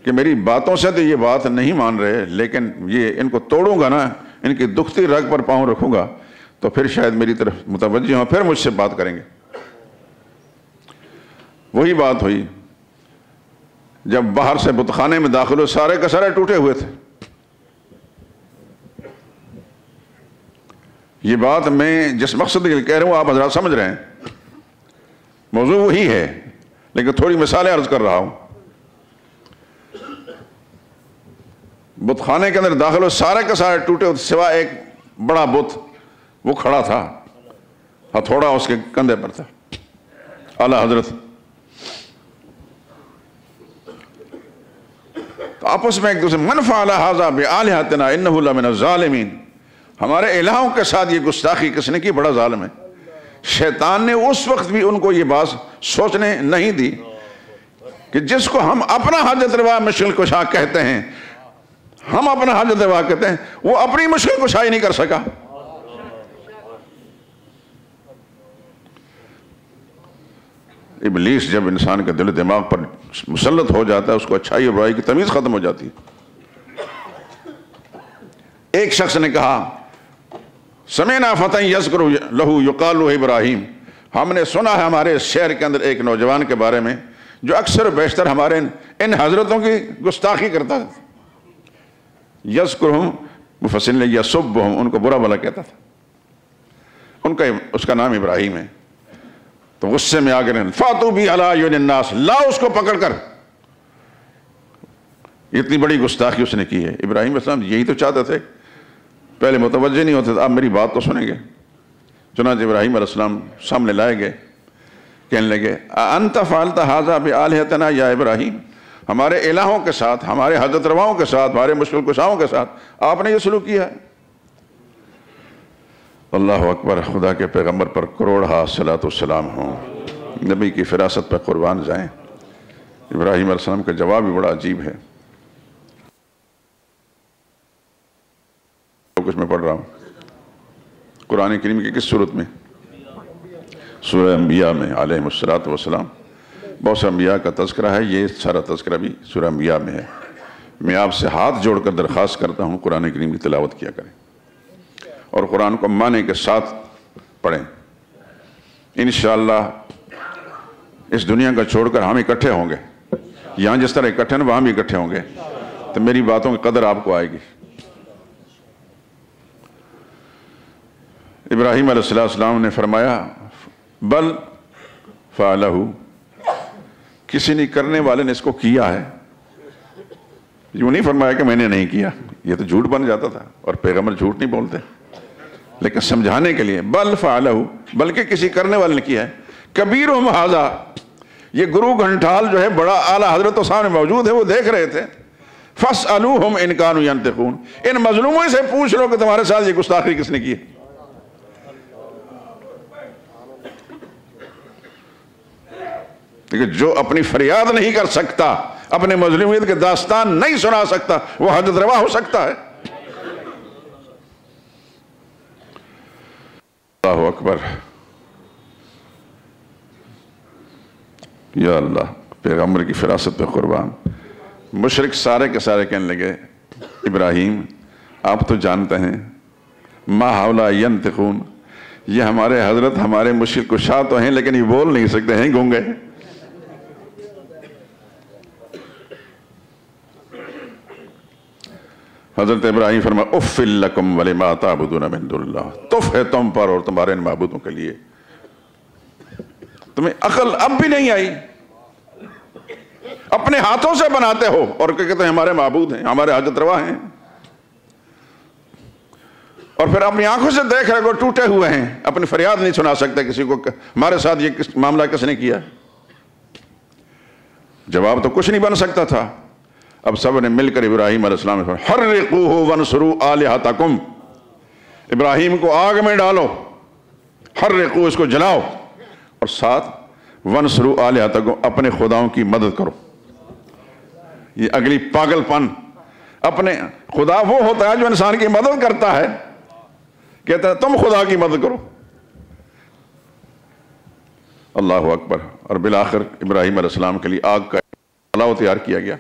Speaker 1: کہ میری باتوں سے تو یہ بات نہیں مان رہے، لیکن یہ ان کو توڑوں گا نا، ان کی دکھتی رگ پر پاؤں رکھوں گا تو پھر شاید میری طرف متوجہ ہوں، پھر مجھ سے بات کریں گے۔ وہی بات ہوئی جب باہر سے بت خانے میں داخل ہوئے، سارے کے سارے ٹوٹے ہوئے تھے۔ یہ بات میں جس مقصد کے لیے کہہ رہا ہوں آپ حضرات سمجھ رہے ہیں، موضوع وہی ہے، لیکن تھوڑی مثالیں عرض کر رہا ہوں۔ بت خانے کے اندر داخل ہوئے، سارے کے سارے ٹوٹے ہوئے سوائے ایک بڑا بت، وہ کھڑا تھا، ہتھوڑا اس کے کندھے پر تھا، اعلیٰ حضرت۔ تو آپس میں ایک دوسرے من فعل ھذا بآلہتنا انہ لمن الظالمین، ہمارے الہوں کے ساتھ یہ گستاخی کس نے کی، بڑا ظالم ہے۔ شیطان نے اس وقت بھی ان کو یہ بات سوچنے نہیں دی کہ جس کو ہم اپنا حاجت روا مشکل کشا کہتے ہیں، ہم اپنا حاجت روا کہتے ہیں، وہ اپنی مشکل کشائی نہیں کر سکا۔ ابلیس جب انسان کے دل و دماغ پر مسلط ہو جاتا ہے، اس کو اچھائی اور برائی کی تمیز ختم ہو جاتی ہے۔ ایک شخص نے کہا، سمعنا فتى یذکر لہ یقال له ابراہیم، ہم نے سنا ہے ہمارے شہر کے اندر ایک نوجوان کے بارے میں جو اکثر و بیشتر ہمارے ان حضرتوں کی گستاخی کرتا ہے۔ یذکرہم، مفسرین نے یسبہم، ان کو برا بھلا کہتا تھا، اس کا نام ابراہیم ہے۔ تو غصے میں آ گئے، فاتوا بہ علی اعین الناس، لاؤ اس کو پکڑ کر۔ اتنی بڑی گستاخی اس نے کی ہے۔ ابراہیم علیہ السلام یہی تو چاہتے تھے، پہلے متوجہ نہیں ہوتے تھے، آپ میری بات تو سنیں گے۔ چنانچہ ابراہیم علیہ السلام سامنے لائے گئے، کہنے لگے، انت فعلت ھذا بآلہتنا یا ابراہیم، ہمارے الہوں کے ساتھ، ہمارے حاجت رواؤں کے ساتھ، ہمارے مشکل کشاؤں کے ساتھ آپ نے یہ سلوک کیا ہے۔ اللہ اکبر، خدا کے پیغمبر پر کروڑہا صلاۃ والسلام ہوں، نبی کی فراست پر قربان جائیں۔ ابراہیم علیہ السلام کا جواب بھی بڑا عجیب ہے۔ کچھ میں پڑھ رہا ہوں قرآن کریم کی کس صورت میں؟ سورہ انبیاء میں علیہم الصلاۃ والسلام۔ بہت سے انبیاء کا تذکرہ ہے، یہ سارا تذکرہ بھی سورہ انبیاء میں ہے۔ میں آپ سے ہاتھ جوڑ کر درخواست کرتا ہوں قرآن کریم کی تلاوت کیا کریں اور قرآن کو معنی کے ساتھ پڑھیں۔ انشاءاللہ اس دنیا کا چھوڑ کر ہم اکٹھے ہوں گے، یہاں جس طرح اکٹھے ہیں وہاں بھی اکٹھے ہوں گے، تو میری باتوں کی قدر آپ کو آئے گی۔ ابراہیم علیہ السلام نے فرمایا، بل فعلہ، کسی نہیں کرنے والے نے اس کو کیا ہے۔ یوں نہیں فرمایا کہ میں نے نہیں کیا، یہ تو جھوٹ بن جاتا تھا، اور پیغمبر جھوٹ نہیں بولتے، لیکن سمجھانے کے لیے بل فعلہ، بلکہ کسی کرنے والے نے کیا ہے۔ کبیرہم ھذا، یہ گرو گھنٹال جو ہے بڑا اعلیٰ حضرت تو سامنے موجود ہے، وہ دیکھ رہے تھے۔ فاسألوہم ان کانوا ینطقون، ان مظلوموں سے پوچھ لو کہ تمہارے ساتھ یہ گستاخی کس نے کی ہے۔ لیکن جو اپنی فریاد نہیں کر سکتا، اپنے مظلومیت کے داستان نہیں سنا سکتا، وہ حاجت روا ہو سکتا ہے؟ اللہ اکبر، یا اللہ، پیغمبر کی فراست پہ قربان۔ مشرک سارے کے سارے کہنے لگے، ابراہیم آپ تو جانتے ہیں، ما ہؤلاء ینطقون، یہ ہمارے حضرت ہمارے مشکل کشا تو ہیں لیکن یہ بول نہیں سکتے ہیں، گونگے۔ حضرت ابراہیم فرمایا، اف لکم ولما تعبدون من دون اللہ، تف ہے تم پر اور تمہارے ان معبودوں کے لیے، تمہیں عقل اب بھی نہیں آئی؟ اپنے ہاتھوں سے بناتے ہو اور کہتے ہیں ہمارے معبود ہیں، ہمارے حاجت روا ہیں، اور پھر اپنی آنکھوں سے دیکھ رہے کو ٹوٹے ہوئے ہیں، اپنی فریاد نہیں سنا سکتے کسی کو، ہمارے ساتھ یہ معاملہ کس نے کیا؟ جواب تو کچھ نہیں بن سکتا تھا۔ اب سب نے مل کر ابراہیم علیہ السلام نے فرمایا، حرقوہ وانصروا آلہتکم، ابراہیم کو آگ میں ڈالو، حرقوہ، اس کو جلاؤ، اور ساتھ وانصروا آلہتکم، اپنے خداؤں کی مدد کرو۔ یہ اگلی پاگل پن، اپنے خدا وہ ہوتا ہے جو انسان کی مدد کرتا ہے، کہتا ہے تم خدا کی مدد کرو۔ اللہ اکبر۔ اور بالآخر ابراہیم علیہ السلام کے لیے آگ کا الاؤ تیار کیا گیا،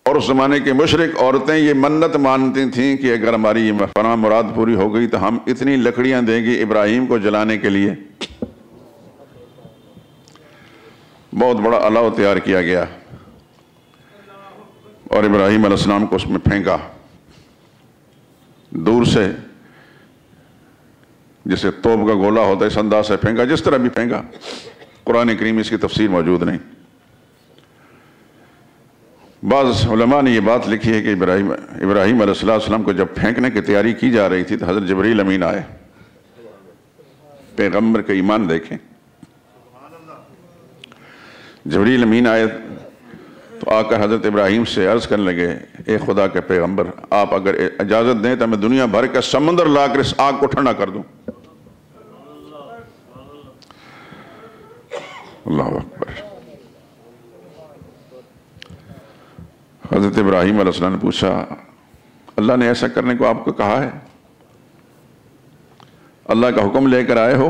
Speaker 1: اور اس زمانے کے مشرک عورتیں یہ منت مانتی تھیں کہ اگر ہماری یہ فلاں مراد پوری ہو گئی تو ہم اتنی لکڑیاں دیں گے ابراہیم کو جلانے کے لیے۔ بہت بڑا الاؤ تیار کیا گیا اور ابراہیم علیہ السلام کو اس میں پھینکا، دور سے جسے توپ کا گولہ ہوتا ہے اس انداز سے پھینکا، جس طرح بھی پھینکا، قرآن کریم اس کی تفسیر موجود نہیں۔ بعض علماء نے یہ بات لکھی ہے کہ ابراہیم علیہ السلام کو جب پھینکنے کی تیاری کی جا رہی تھی تو حضرت جبریل امین آئے۔ پیغمبر کا ایمان دیکھیں، جبریل امین آئے تو آ کر حضرت ابراہیم سے عرض کرنے لگے، اے خدا کے پیغمبر، آپ اگر اجازت دیں تو میں دنیا بھر کا سمندر لا کر اس آگ کو ٹھنڈا کر دوں۔ اللہ اکبر۔ حضرت ابراہیم علیہ السلام نے پوچھا، اللہ نے ایسا کرنے کو آپ کو کہا ہے؟ اللہ کا حکم لے کر آئے ہو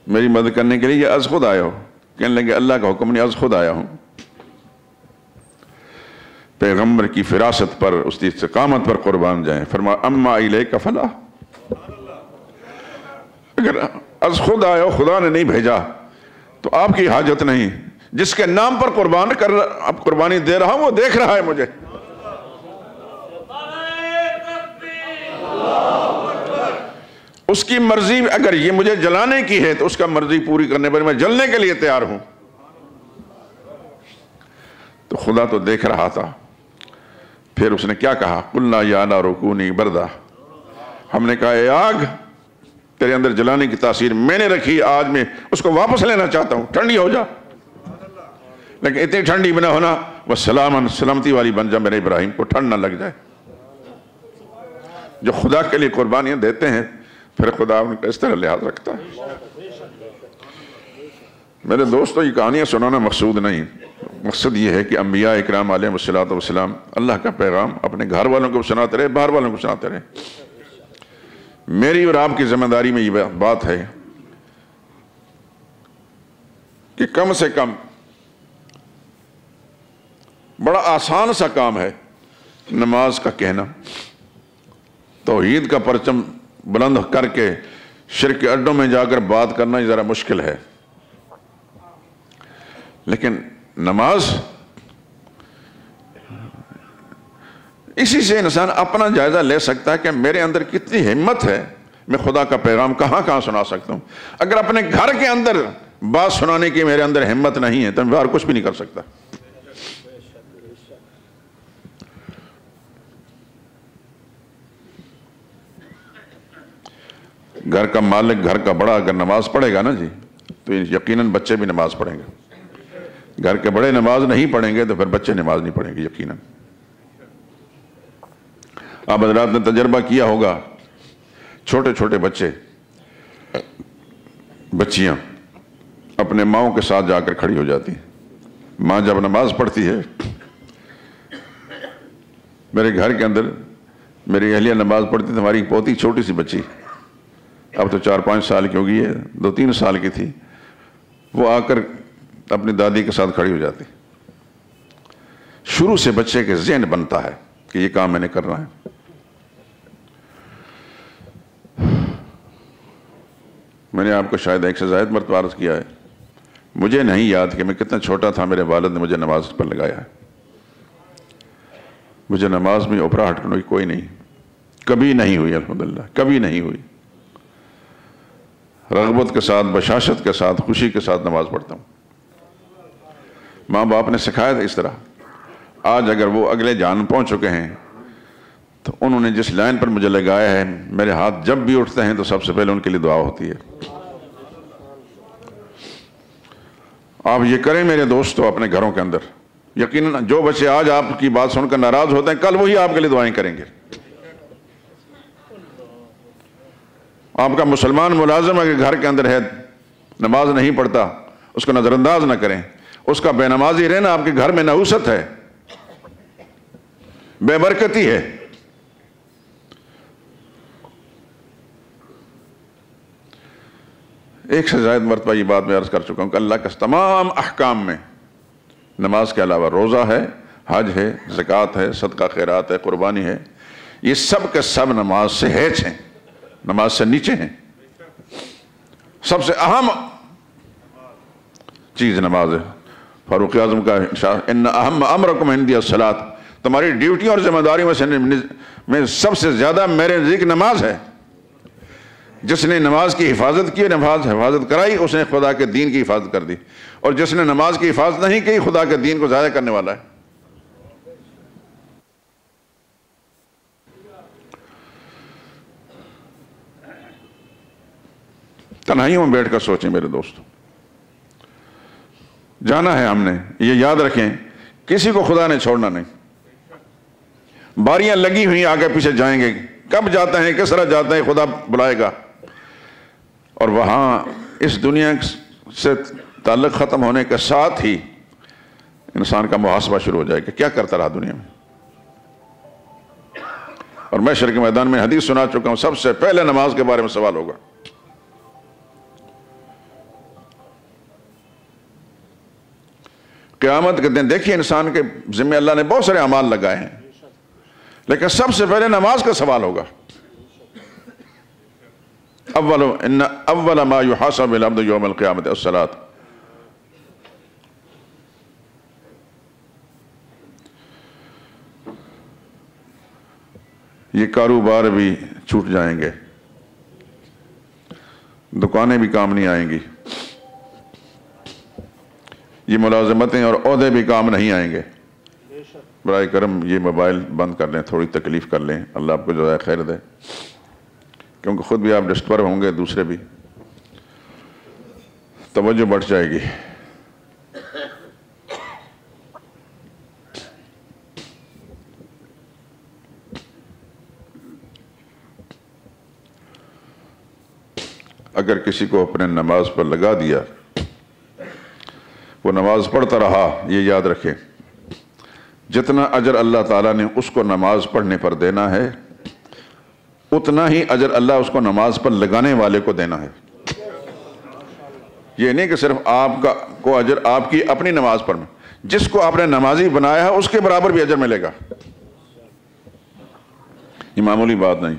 Speaker 1: میری مدد کرنے کے لیے یا از خود آئے ہو؟ کہنے لگے اللہ کا حکم نہیں، از خود آیا ہوں۔ پیغمبر کی فراست پر، اس کی استقامت پر قربان جائیں۔ فرمایا اما الیک فلا، اگر از خود آئے ہو، خدا نے نہیں بھیجا تو آپ کی حاجت نہیں، جس کے نام پر اب قربانی دے رہا ہوں وہ دیکھ رہا ہے مجھے۔ اس کی مرضی اگر یہ مجھے جلانے کی ہے تو اس کا مرضی پوری کرنے پر میں جلنے کے لیے تیار ہوں۔ تو خدا تو دیکھ رہا تھا۔ پھر اس نے کیا کہا؟ قلنا یا نار کونی بردا، ہم نے کہا اے آگ تیرے اندر جلانے کی تاثیر میں نے رکھی، آج میں اس کو واپس لینا چاہتا ہوں، ٹھنڈی ہو جا، لیکن اتنی ٹھنڈی بھی نہ ہونا وہ سلامتی والی بن جا، میرے ابراہیم کو ٹھنڈ نہ لگ جائے۔ جو خدا کے لیے قربانیاں دیتے ہیں پھر خدا ان کا اس طرح لحاظ رکھتا ہے۔ میرے دوستو، یہ کہانیاں سنانا مقصود نہیں، مقصد یہ ہے کہ انبیاء اکرام علیہ السلام اللہ کا پیغام اپنے گھر والوں کو سناتے رہے، باہر والوں کو سناتے رہے۔ میری اور آپ کی ذمہ داری میں یہ بات ہے کہ کم سے کم، بڑا آسان سا کام ہے نماز کا کہنا، توحید کا پرچم بلند کر کے شرک کے اڈوں میں جا کر بات کرنا یہ ذرا مشکل ہے، لیکن نماز، اسی سے انسان اپنا جائزہ لے سکتا ہے کہ میرے اندر کتنی ہمت ہے، میں خدا کا پیغام کہاں کہاں سنا سکتا ہوں۔ اگر اپنے گھر کے اندر بات سنانے کی میرے اندر ہمت نہیں ہے تو میں باہر کچھ بھی نہیں کر سکتا۔ گھر کا مالک، گھر کا بڑا اگر نماز پڑھے گا نا جی تو یقیناً بچے بھی نماز پڑھیں گے۔ گھر کے بڑے نماز نہیں پڑھیں گے تو پھر بچے نماز نہیں پڑھیں گے یقیناً۔ آپ حضرات نے تجربہ کیا ہوگا، چھوٹے چھوٹے بچیاں اپنے ماؤں کے ساتھ جا کر کھڑی ہو جاتی ہیں۔ ماں جب نماز پڑھتی ہے، میرے گھر کے اندر میری اہلیہ نماز پڑھتی تھی، ہماری پوتی چھوٹی سی بچی، اب تو 4-5 سال کی ہو گئی ہے، 2-3 سال کی تھی، وہ آ کر اپنی دادی کے ساتھ کھڑی ہو جاتی۔ شروع سے بچے کے ذہن بنتا ہے کہ یہ کام میں نے کرنا ہے۔ میں نے آپ کو شاید 1 سے زائد مرتبہ عرض کیا ہے، مجھے نہیں یاد کہ میں کتنا چھوٹا تھا میرے والد نے مجھے نماز پر لگایا ہے۔ مجھے نماز میں اوپرا ہٹنے کوئی نہیں، کبھی نہیں ہوئی، الحمدللہ کبھی نہیں ہوئی۔ رغبت کے ساتھ، بشاشت کے ساتھ، خوشی کے ساتھ نماز پڑھتا ہوں۔ ماں باپ نے سکھایا تھا اس طرح۔ آج اگر وہ اگلے جان پہنچ چکے ہیں تو انہوں نے جس لائن پر مجھے لگایا ہے، میرے ہاتھ جب بھی اٹھتے ہیں تو سب سے پہلے ان کے لیے دعا ہوتی ہے۔ آپ یہ کریں میرے دوستو اپنے گھروں کے اندر، یقیناً جو بچے آج آپ کی بات سن کر ناراض ہوتے ہیں کل وہی آپ کے لیے دعائیں کریں گے۔ آپ کا مسلمان ملازم اگر گھر کے اندر ہے، نماز نہیں پڑھتا، اس کو نظر انداز نہ کریں۔ اس کا بے نمازی رہنا آپ کے گھر میں نحوست ہے، بے برکتی ہے۔ ایک سے زائد مرتبہ یہ بات میں عرض کر چکا ہوں کہ اللہ کے تمام احکام میں نماز کے علاوہ روزہ ہے، حج ہے، زکوٰۃ ہے، صدقہ خیرات ہے، قربانی ہے، یہ سب کے سب نماز سے ہیچ ہیں، نماز سے نیچے ہیں۔ سب سے اہم چیز نماز ہے۔ فاروق اعظم کا ارشاد، ان اہم امرکم عندی الصلاۃ، تمہاری ڈیوٹی اور ذمہ داری میں سب سے زیادہ میرے نزدیک نماز ہے۔ جس نے نماز کی حفاظت کی، حفاظت کرائی، اس نے خدا کے دین کی حفاظت کر دی، اور جس نے نماز کی حفاظت نہیں کی، خدا کے دین کو ضائع کرنے والا ہے۔ تنہائیوں میں بیٹھ کر سوچیں میرے دوست، جانا ہے ہم نے، یہ یاد رکھیں کسی کو خدا نے چھوڑنا نہیں۔ باریاں لگی ہوئی آگے پیچھے جائیں گے، کب جاتے ہیں، کس طرح جاتے ہیں، خدا بلائے گا، اور وہاں اس دنیا سے تعلق ختم ہونے کے ساتھ ہی انسان کا محاسبہ شروع ہو جائے کہ کیا کرتا رہا دنیا میں۔ اور میں محشر کے میدان میں حدیث سنا چکا ہوں، سب سے پہلے نماز کے بارے میں سوال ہوگا۔ قیامت کے دن دیکھیے انسان کے ذمہ اللہ نے بہت سارے اعمال لگائے ہیں، لیکن سب سے پہلے نماز کا سوال ہوگا۔ اول ما يحاسب العبد یوم القیامت الصلاۃ۔ یہ کاروبار بھی چھوٹ جائیں گے، دکانیں بھی کام نہیں آئیں گی، یہ ملازمتیں اور عہدے بھی کام نہیں آئیں گے۔ برائے کرم یہ موبائل بند کر لیں، تھوڑی تکلیف کر لیں، اللہ آپ کو جزائے خیر دے، کیونکہ خود بھی آپ ڈسٹرب ہوں گے، دوسرے بھی، توجہ بڑھ جائے گی۔ اگر کسی کو اپنے نماز پر لگا دیا، وہ نماز پڑھتا رہا، یہ یاد رکھیں جتنا اجر اللہ تعالیٰ نے اس کو نماز پڑھنے پر دینا ہے، اتنا ہی اجر اللہ اس کو نماز پر لگانے والے کو دینا ہے۔ یہ نہیں کہ صرف آپ کو اجر آپ کی اپنی نماز پر میں، جس کو آپ نے نمازی بنایا ہے اس کے برابر بھی اجر ملے گا۔ یہ معمولی بات نہیں۔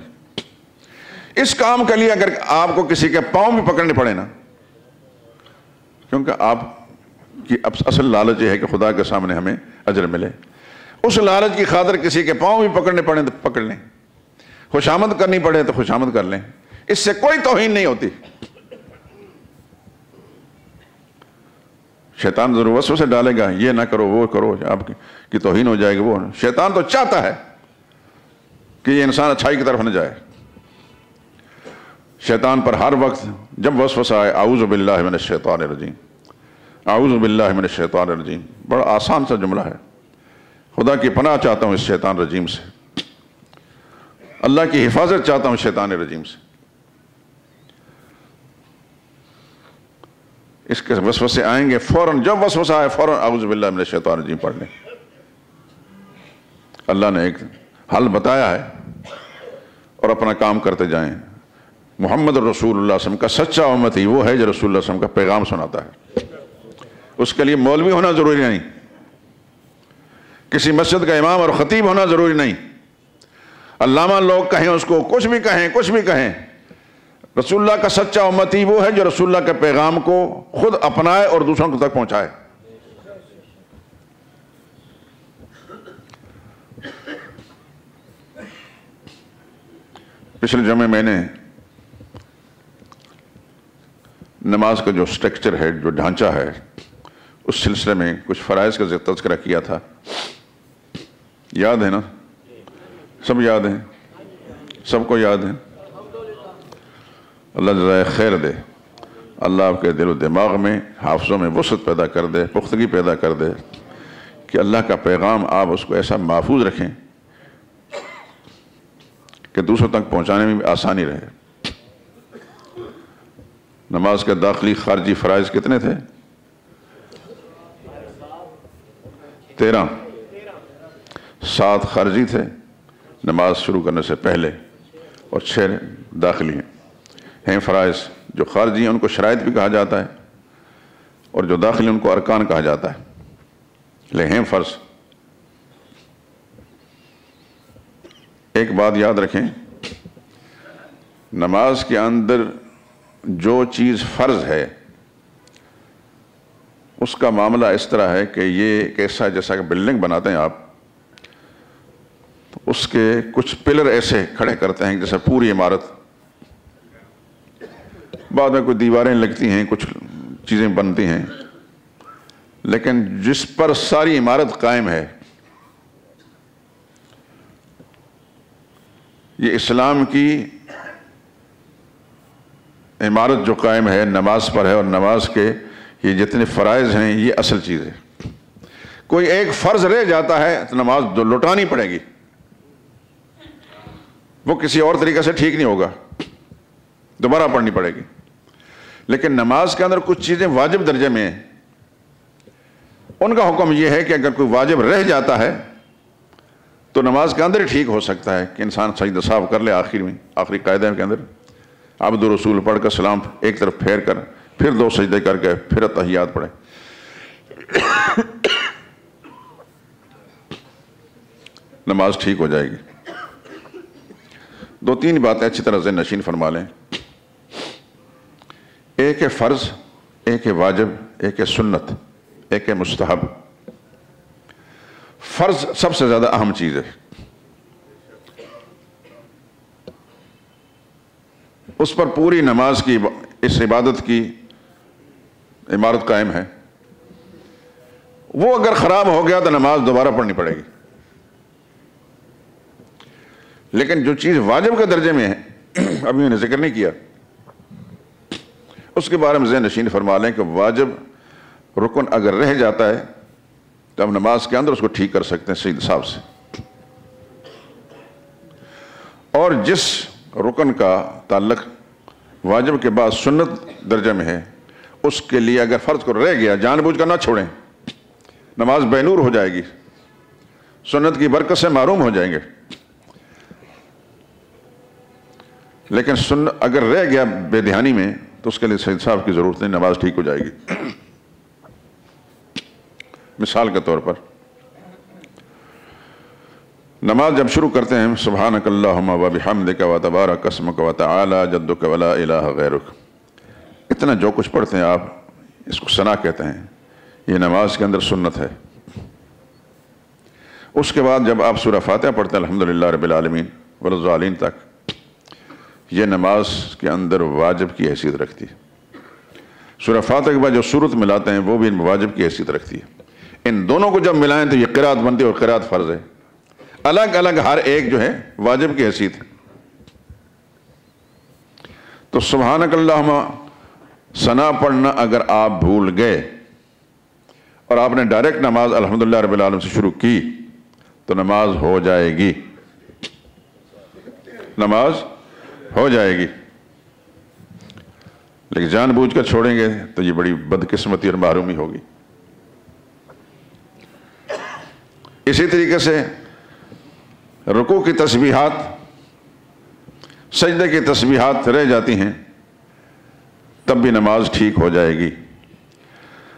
Speaker 1: اس کام کے لیے اگر آپ کو کسی کے پاؤں بھی پکڑنے پڑے نا، کیونکہ آپ کی اصل لالچ یہ ہے کہ خدا کے سامنے ہمیں اجر ملے، اس لالچ کی خاطر کسی کے پاؤں بھی پکڑنے پڑے تو پکڑ لیں، خوشامد کرنی پڑے تو خوشامد کر لیں، اس سے کوئی توہین نہیں ہوتی۔ شیطان ضرور وسوسے ڈالے گا، یہ نہ کرو، وہ کرو، آپ کی توہین ہو جائے گی۔ وہ شیطان تو چاہتا ہے کہ یہ انسان اچھائی کی طرف نہ جائے۔ شیطان پر ہر وقت جب وسوسہ آئے، اعوذ باللہ من الشیطان الرجیم، اعوذ باللہ من الشیطان الرجیم، بڑا آسان سا جملہ ہے، خدا کی پناہ چاہتا ہوں اس شیطان رجیم سے، اللہ کی حفاظت چاہتا ہوں شیطان رجیم سے۔ اس کے وسوسے آئیں گے، فوراً جب وسوسہ آئے فوراً اعوذ باللہ من الشیطان الرجیم پڑھ لیں۔ اللہ نے ایک حل بتایا ہے، اور اپنا کام کرتے جائیں۔ محمد رسول اللہ صلی اللہ علیہ وسلم کا سچا امتی وہ ہے جو رسول اللہ صلی اللہ علیہ وسلم کا پیغام سناتا ہے۔ اس کے لیے مولوی ہونا ضروری نہیں، کسی مسجد کا امام اور خطیب ہونا ضروری نہیں، علامہ لوگ کہیں اس کو، کچھ بھی کہیں، رسول اللہ کا سچا امتی وہ ہے جو رسول اللہ کے پیغام کو خود اپنائے اور دوسروں تک پہنچائے۔ پچھلے جمعے میں نے نماز کا جو سٹرکچر ہے، جو ڈھانچہ ہے، اس سلسلے میں کچھ فرائض کا تذکرہ کیا تھا، یاد ہے نا؟ سب یاد ہیں؟ سب کو یاد ہے؟ اللہ جزائے خیر دے، اللہ آپ کے دل و دماغ میں، حافظوں میں وسعت پیدا کر دے، پختگی پیدا کر دے، کہ اللہ کا پیغام آپ اس کو ایسا محفوظ رکھیں کہ دوسروں تک پہنچانے میں بھی آسانی رہے۔ نماز کے داخلی خارجی فرائض کتنے تھے؟ 13۔ 7 خارجی تھے نماز شروع کرنے سے پہلے، اور 6 داخلی ہیں۔ ہیں فرائض، جو خارجی ہیں ان کو شرائط بھی کہا جاتا ہے، اور جو داخلی ان کو ارکان کہا جاتا ہے، لیکن ہیں فرض۔ ایک بات یاد رکھیں، نماز کے اندر جو چیز فرض ہے اس کا معاملہ اس طرح ہے کہ یہ ایک ایسا جیسا کہ بلڈنگ بناتے ہیں آپ، تو اس کے کچھ پلر ایسے کھڑے کرتے ہیں جیسے پوری عمارت، بعد میں کوئی دیواریں لگتی ہیں، کچھ چیزیں بنتی ہیں، لیکن جس پر ساری عمارت قائم ہے، یہ اسلام کی عمارت جو قائم ہے نماز پر ہے، اور نماز کے یہ جتنے فرائض ہیں یہ اصل چیز ہے۔ کوئی ایک فرض رہ جاتا ہے تو نماز لوٹانی پڑے گی، وہ کسی اور طریقے سے ٹھیک نہیں ہوگا، دوبارہ پڑھنی پڑے گی۔ لیکن نماز کے اندر کچھ چیزیں واجب درجے میں ہیں، ان کا حکم یہ ہے کہ اگر کوئی واجب رہ جاتا ہے تو نماز کے اندر ہی ٹھیک ہو سکتا ہے کہ انسان سجدہ صاحب کر لے آخر میں، آخری قاعدہ کے اندر عبد الرسول پڑھ کر سلام ایک طرف پھیر کر پھر 2 سجدے کر کے پھر اتحیات پڑھے۔ نماز ٹھیک ہو جائے گی۔ 2-3 باتیں اچھی طرح ذہن نشین فرما لیں۔ ایک ہے فرض، ایک ہے واجب، ایک ہے سنت، ایک ہے مستحب۔ فرض سب سے زیادہ اہم چیز ہے، اس پر پوری نماز کی، اس عبادت کی عمارت قائم ہے۔ وہ اگر خراب ہو گیا تو نماز دوبارہ پڑھنی پڑے گی۔ لیکن جو چیز واجب کے درجے میں ہے، ابھی میں نے ذکر نہیں کیا، اس کے بارے میں ذہن نشین فرما لیں کہ واجب رکن اگر رہ جاتا ہے تو ہم نماز کے اندر اس کو ٹھیک کر سکتے ہیں سجدہ صاحب سے۔ اور جس رکن کا تعلق واجب کے بعد سنت درجے میں ہے، اس کے لیے اگر فرض کو رہ گیا جان بوجھ کر نہ چھوڑیں، نماز بے نور ہو جائے گی، سنت کی برکت سے محروم ہو جائیں گے۔ لیکن اگر رہ گیا بے دھیانی میں تو اس کے لیے سجدہ صاحب کی ضرورت نہیں، نماز ٹھیک ہو جائے گی۔ مثال کے طور پر نماز جب شروع کرتے ہیں سبحانک اللہم و بحمدک و تبارک اسمک و تعالی جدک و لا الہ غیرک، اتنا جو کچھ پڑھتے ہیں آپ، اس کو ثنا کہتے ہیں، یہ نماز کے اندر سنت ہے۔ اس کے بعد جب آپ سورہ فاتحہ پڑھتے ہیں الحمدللہ رب العالمین والضالین تک، یہ نماز کے اندر واجب کی حیثیت رکھتی ہے۔ سورہ فاتحہ کے بعد جو سورت ملاتے ہیں وہ بھی واجب کی حیثیت رکھتی ہے۔ ان دونوں کو جب ملائیں تو یہ قرات بنتی ہے، اور قرات فرض ہے۔ الگ الگ ہر ایک جو ہے واجب کی حیثیت ہے۔ تو سبحانک اللہم ثنا پڑھنا اگر آپ بھول گئے اور آپ نے ڈائریکٹ نماز الحمدللہ رب العالمین سے شروع کی تو نماز ہو جائے گی، نماز ہو جائے گی۔ لیکن جان بوجھ کر چھوڑیں گے تو یہ بڑی بدقسمتی اور محرومی ہوگی۔ اسی طریقے سے رکوع کی تسبیحات، سجدے کی تسبیحات رہ جاتی ہیں تب بھی نماز ٹھیک ہو جائے گی۔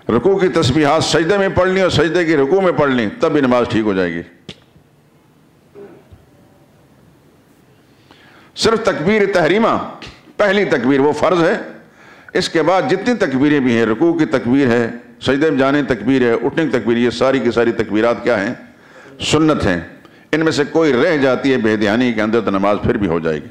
Speaker 1: رکوع کی تسبیحات سجدے میں پڑھ لیں اور سجدے کی رکوع میں پڑھ لیں تب بھی نماز ٹھیک ہو جائے گی۔ صرف تکبیر تحریمہ، پہلی تکبیر وہ فرض ہے، اس کے بعد جتنی تکبیریں بھی ہیں، رکوع کی تکبیر ہے، سجدے میں جانے تکبیر ہے، اٹھنے کی تکبیر، یہ ساری کی ساری تکبیرات کیا ہیں؟ سنت ہیں۔ ان میں سے کوئی رہ جاتی ہے بے دھیانی کے اندر تو نماز پھر بھی ہو جائے گی۔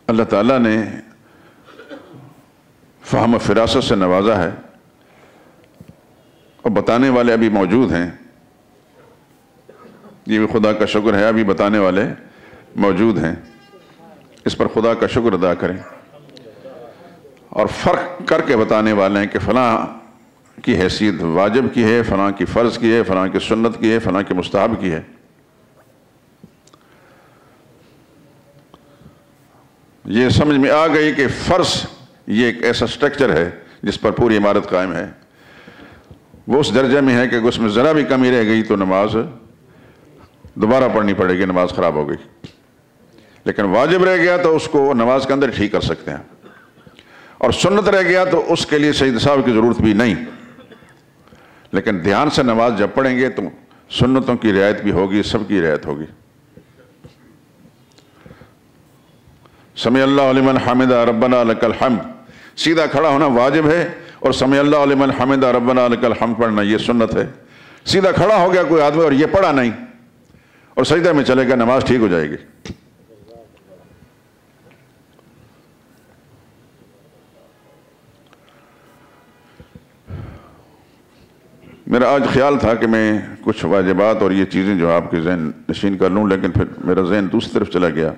Speaker 1: اللہ تعالیٰ نے فہم و فراست سے نوازا ہے، اور بتانے والے ابھی موجود ہیں، یہ بھی خدا کا شکر ہے، ابھی بتانے والے موجود ہیں، اس پر خدا کا شکر ادا کریں، اور فرق کر کے بتانے والے ہیں کہ فلاں کی حیثیت واجب کی ہے، فلاں کی فرض کی ہے، فلاں کی سنت کی ہے، فلاں کی مستحب کی ہے۔ یہ سمجھ میں آ گئی کہ فرض یہ ایک ایسا سٹرکچر ہے جس پر پوری عمارت قائم ہے، وہ اس درجے میں ہے کہ اس میں ذرا بھی کمی رہ گئی تو نماز دوبارہ پڑھنی پڑے گی، نماز خراب ہو گئی۔ لیکن واجب رہ گیا تو اس کو نماز کے اندر ٹھیک کر سکتے ہیں، اور سنت رہ گیا تو اس کے لیے سجدہ سہو کی ضرورت بھی نہیں۔ لیکن دھیان سے نماز جب پڑھیں گے تو سنتوں کی رعایت بھی ہوگی، سب کی رعایت ہوگی۔ سمع اللہ لمن حمدہ ربنا لک الحمد، سیدھا کھڑا ہونا واجب ہے، اور سمع اللہ لمن حمدہ ربنا لک الحمد پڑھنا یہ سنت ہے۔ سیدھا کھڑا ہو گیا کوئی آدمی اور یہ پڑھا نہیں اور سجدہ میں چلے گا، نماز ٹھیک ہو جائے گی۔ میرا آج خیال تھا کہ میں کچھ واجبات اور یہ چیزیں جو آپ کے ذہن نشین کر لوں، لیکن پھر میرا ذہن دوسری طرف چلا گیا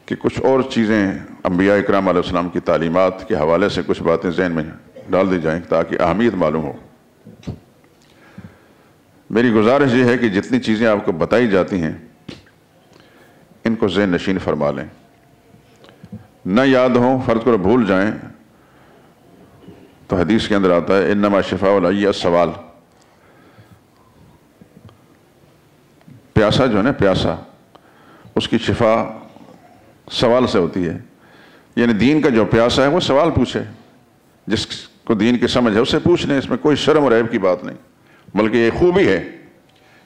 Speaker 1: کہ کچھ اور چیزیں انبیاء اکرام علیہ السلام کی تعلیمات کے حوالے سے کچھ باتیں ذہن میں ڈال دی جائیں تاکہ اہمیت معلوم ہو۔ میری گزارش یہ ہے کہ جتنی چیزیں آپ کو بتائی جاتی ہیں ان کو ذہن نشین فرما لیں، نہ یاد ہوں، فرض کرو بھول جائیں تو حدیث کے اندر آتا ہے انما شفاء العی السوال، پیاسا جو ہے نا، پیاسا اس کی شفا سوال سے ہوتی ہے۔ یعنی دین کا جو پیاسا ہے وہ سوال پوچھے، جس کو دین کی سمجھ ہے اسے پوچھ لیں، اس میں کوئی شرم اور عیب کی بات نہیں، بلکہ یہ خوبی ہے،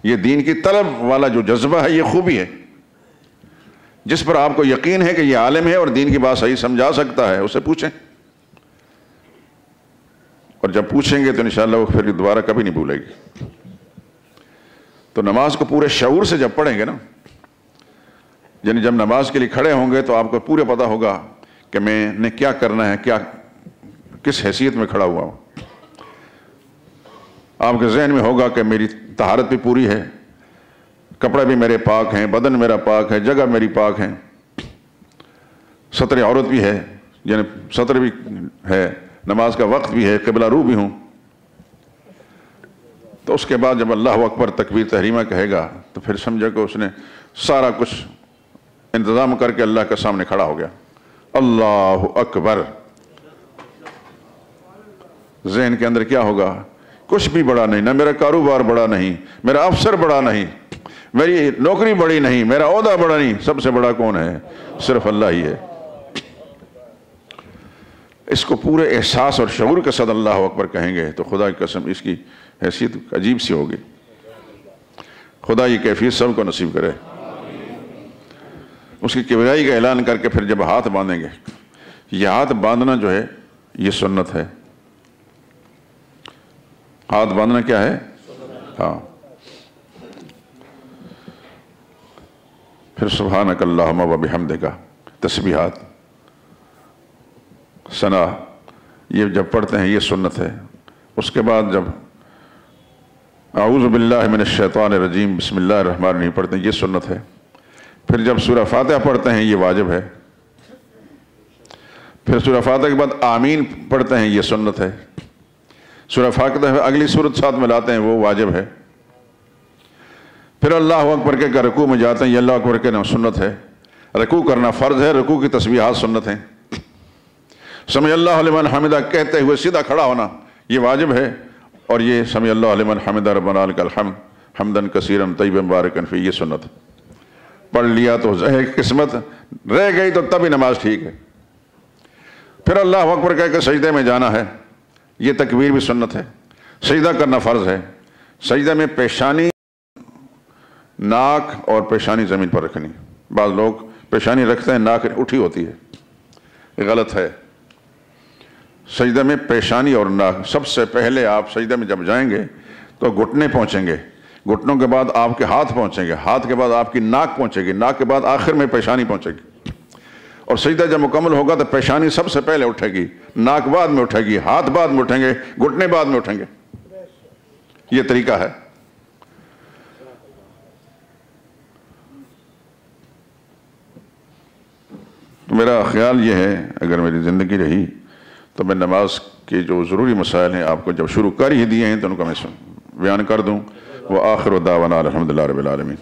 Speaker 1: یہ دین کی طلب والا جو جذبہ ہے یہ خوبی ہے۔ جس پر آپ کو یقین ہے کہ یہ عالم ہے اور دین کی بات صحیح سمجھا سکتا ہے اسے پوچھیں، اور جب پوچھیں گے تو انشاءاللہ وہ پھر دوبارہ کبھی نہیں بھولے گی۔ تو نماز کو پورے شعور سے جب پڑھیں گے نا، یعنی جب نماز کے لیے کھڑے ہوں گے تو آپ کو پورے پتہ ہوگا کہ میں نے کیا کرنا ہے، کس حیثیت میں کھڑا ہوا ہوں۔ آپ کے ذہن میں ہوگا کہ میری طہارت بھی پوری ہے، کپڑے بھی میرے پاک ہیں، بدن میرا پاک ہے، جگہ میری پاک ہے، ستر عورت بھی ہے، یعنی ستر بھی ہے، نماز کا وقت بھی ہے، قبلہ رو بھی ہوں۔ تو اس کے بعد جب اللہ اکبر تکبیر تحریمہ کہے گا تو پھر سمجھے کہ اس نے سارا کچھ انتظام کر کے اللہ کے سامنے کھڑا ہو گیا۔ اللہ اکبر، ذہن کے اندر کیا ہوگا؟ کچھ بھی بڑا نہیں، نہ میرا کاروبار بڑا نہیں، میرا افسر بڑا نہیں، میری نوکری بڑی نہیں، میرا عہدہ بڑا نہیں، سب سے بڑا کون ہے؟ صرف اللہ ہی ہے۔ اس کو پورے احساس اور شعور کے ساتھ اللہ اکبر کہیں گے تو خدا کی قسم اس کی حیثیت عجیب سی ہوگی۔ خدا یہ کیفیت سب کو نصیب کرے۔ اس کی کبریائی کا اعلان کر کے پھر جب ہاتھ باندھیں گے، یہ ہاتھ باندھنا جو ہے یہ سنت ہے۔ ہاتھ باندھنا کیا ہے؟ ہاں۔ پھر سبحانک اللہم و بحمدک، تسبیحات، ثنا، یہ جب پڑھتے ہیں یہ سنت ہے۔ اس کے بعد جب اعوذ باللہ من الشیطان الرجیم بسم اللہ الرحمن الرحیم پڑھتے ہیں یہ سنت ہے۔ پھر جب سورہ فاتحہ پڑھتے ہیں یہ واجب ہے۔ پھر سورہ فاتحہ کے بعد آمین پڑھتے ہیں یہ سنت ہے۔ سورہ فاتحہ اگلی سورت ساتھ میں لاتے ہیں وہ واجب ہے۔ پھر اللہ اکبر کے کہ رکوع میں جاتے ہیں یہ اللہ اکبر کے سنت ہے۔ رکوع کرنا فرض ہے، رکوع کی تسبیحات سنت ہیں۔ سمع اللہ لمن حمدہ کہتے ہوئے سیدھا کھڑا ہونا یہ واجب ہے، اور یہ سمع اللہ لمن حمدہ ربنا لک الحمد حمدن کثیرا طیبا مبارکا فیہ یہ سنت پڑھ لیا تو قسمت رہ گئی تو تبھی نماز ٹھیک ہے۔ پھر اللہ اکبر کہہ کے سجدے میں جانا ہے، یہ تکبیر بھی سنت ہے۔ سجدہ کرنا فرض ہے، سجدہ میں پیشانی، ناک اور پیشانی زمین پر رکھنی۔ بعض لوگ پیشانی رکھتے ہیں ناک اٹھی ہوتی ہے، یہ غلط ہے۔ سجدہ میں پیشانی اور ناک، سب سے پہلے آپ سجدہ میں جب جائیں گے تو گھٹنے پہنچیں گے، گھٹنوں کے بعد آپ کے ہاتھ پہنچیں گے، ہاتھ کے بعد آپ کی ناک پہنچے گی، ناک کے بعد آخر میں پیشانی پہنچے گی، اور سجدہ جب مکمل ہوگا تو پیشانی سب سے پہلے اٹھے گی، ناک بعد میں اٹھے گی، ہاتھ بعد میں اٹھیں گے، گھٹنے بعد میں اٹھیں گے۔ یہ طریقہ ہے۔ تو میرا خیال یہ ہے اگر میری زندگی رہی تو میں نماز کے جو ضروری مسائل ہیں آپ کو جب شروع کر ہی دیے ہیں تو ان کو میں بیان کر دوں۔ وآخر دعوانا الحمدللہ رب العالمین۔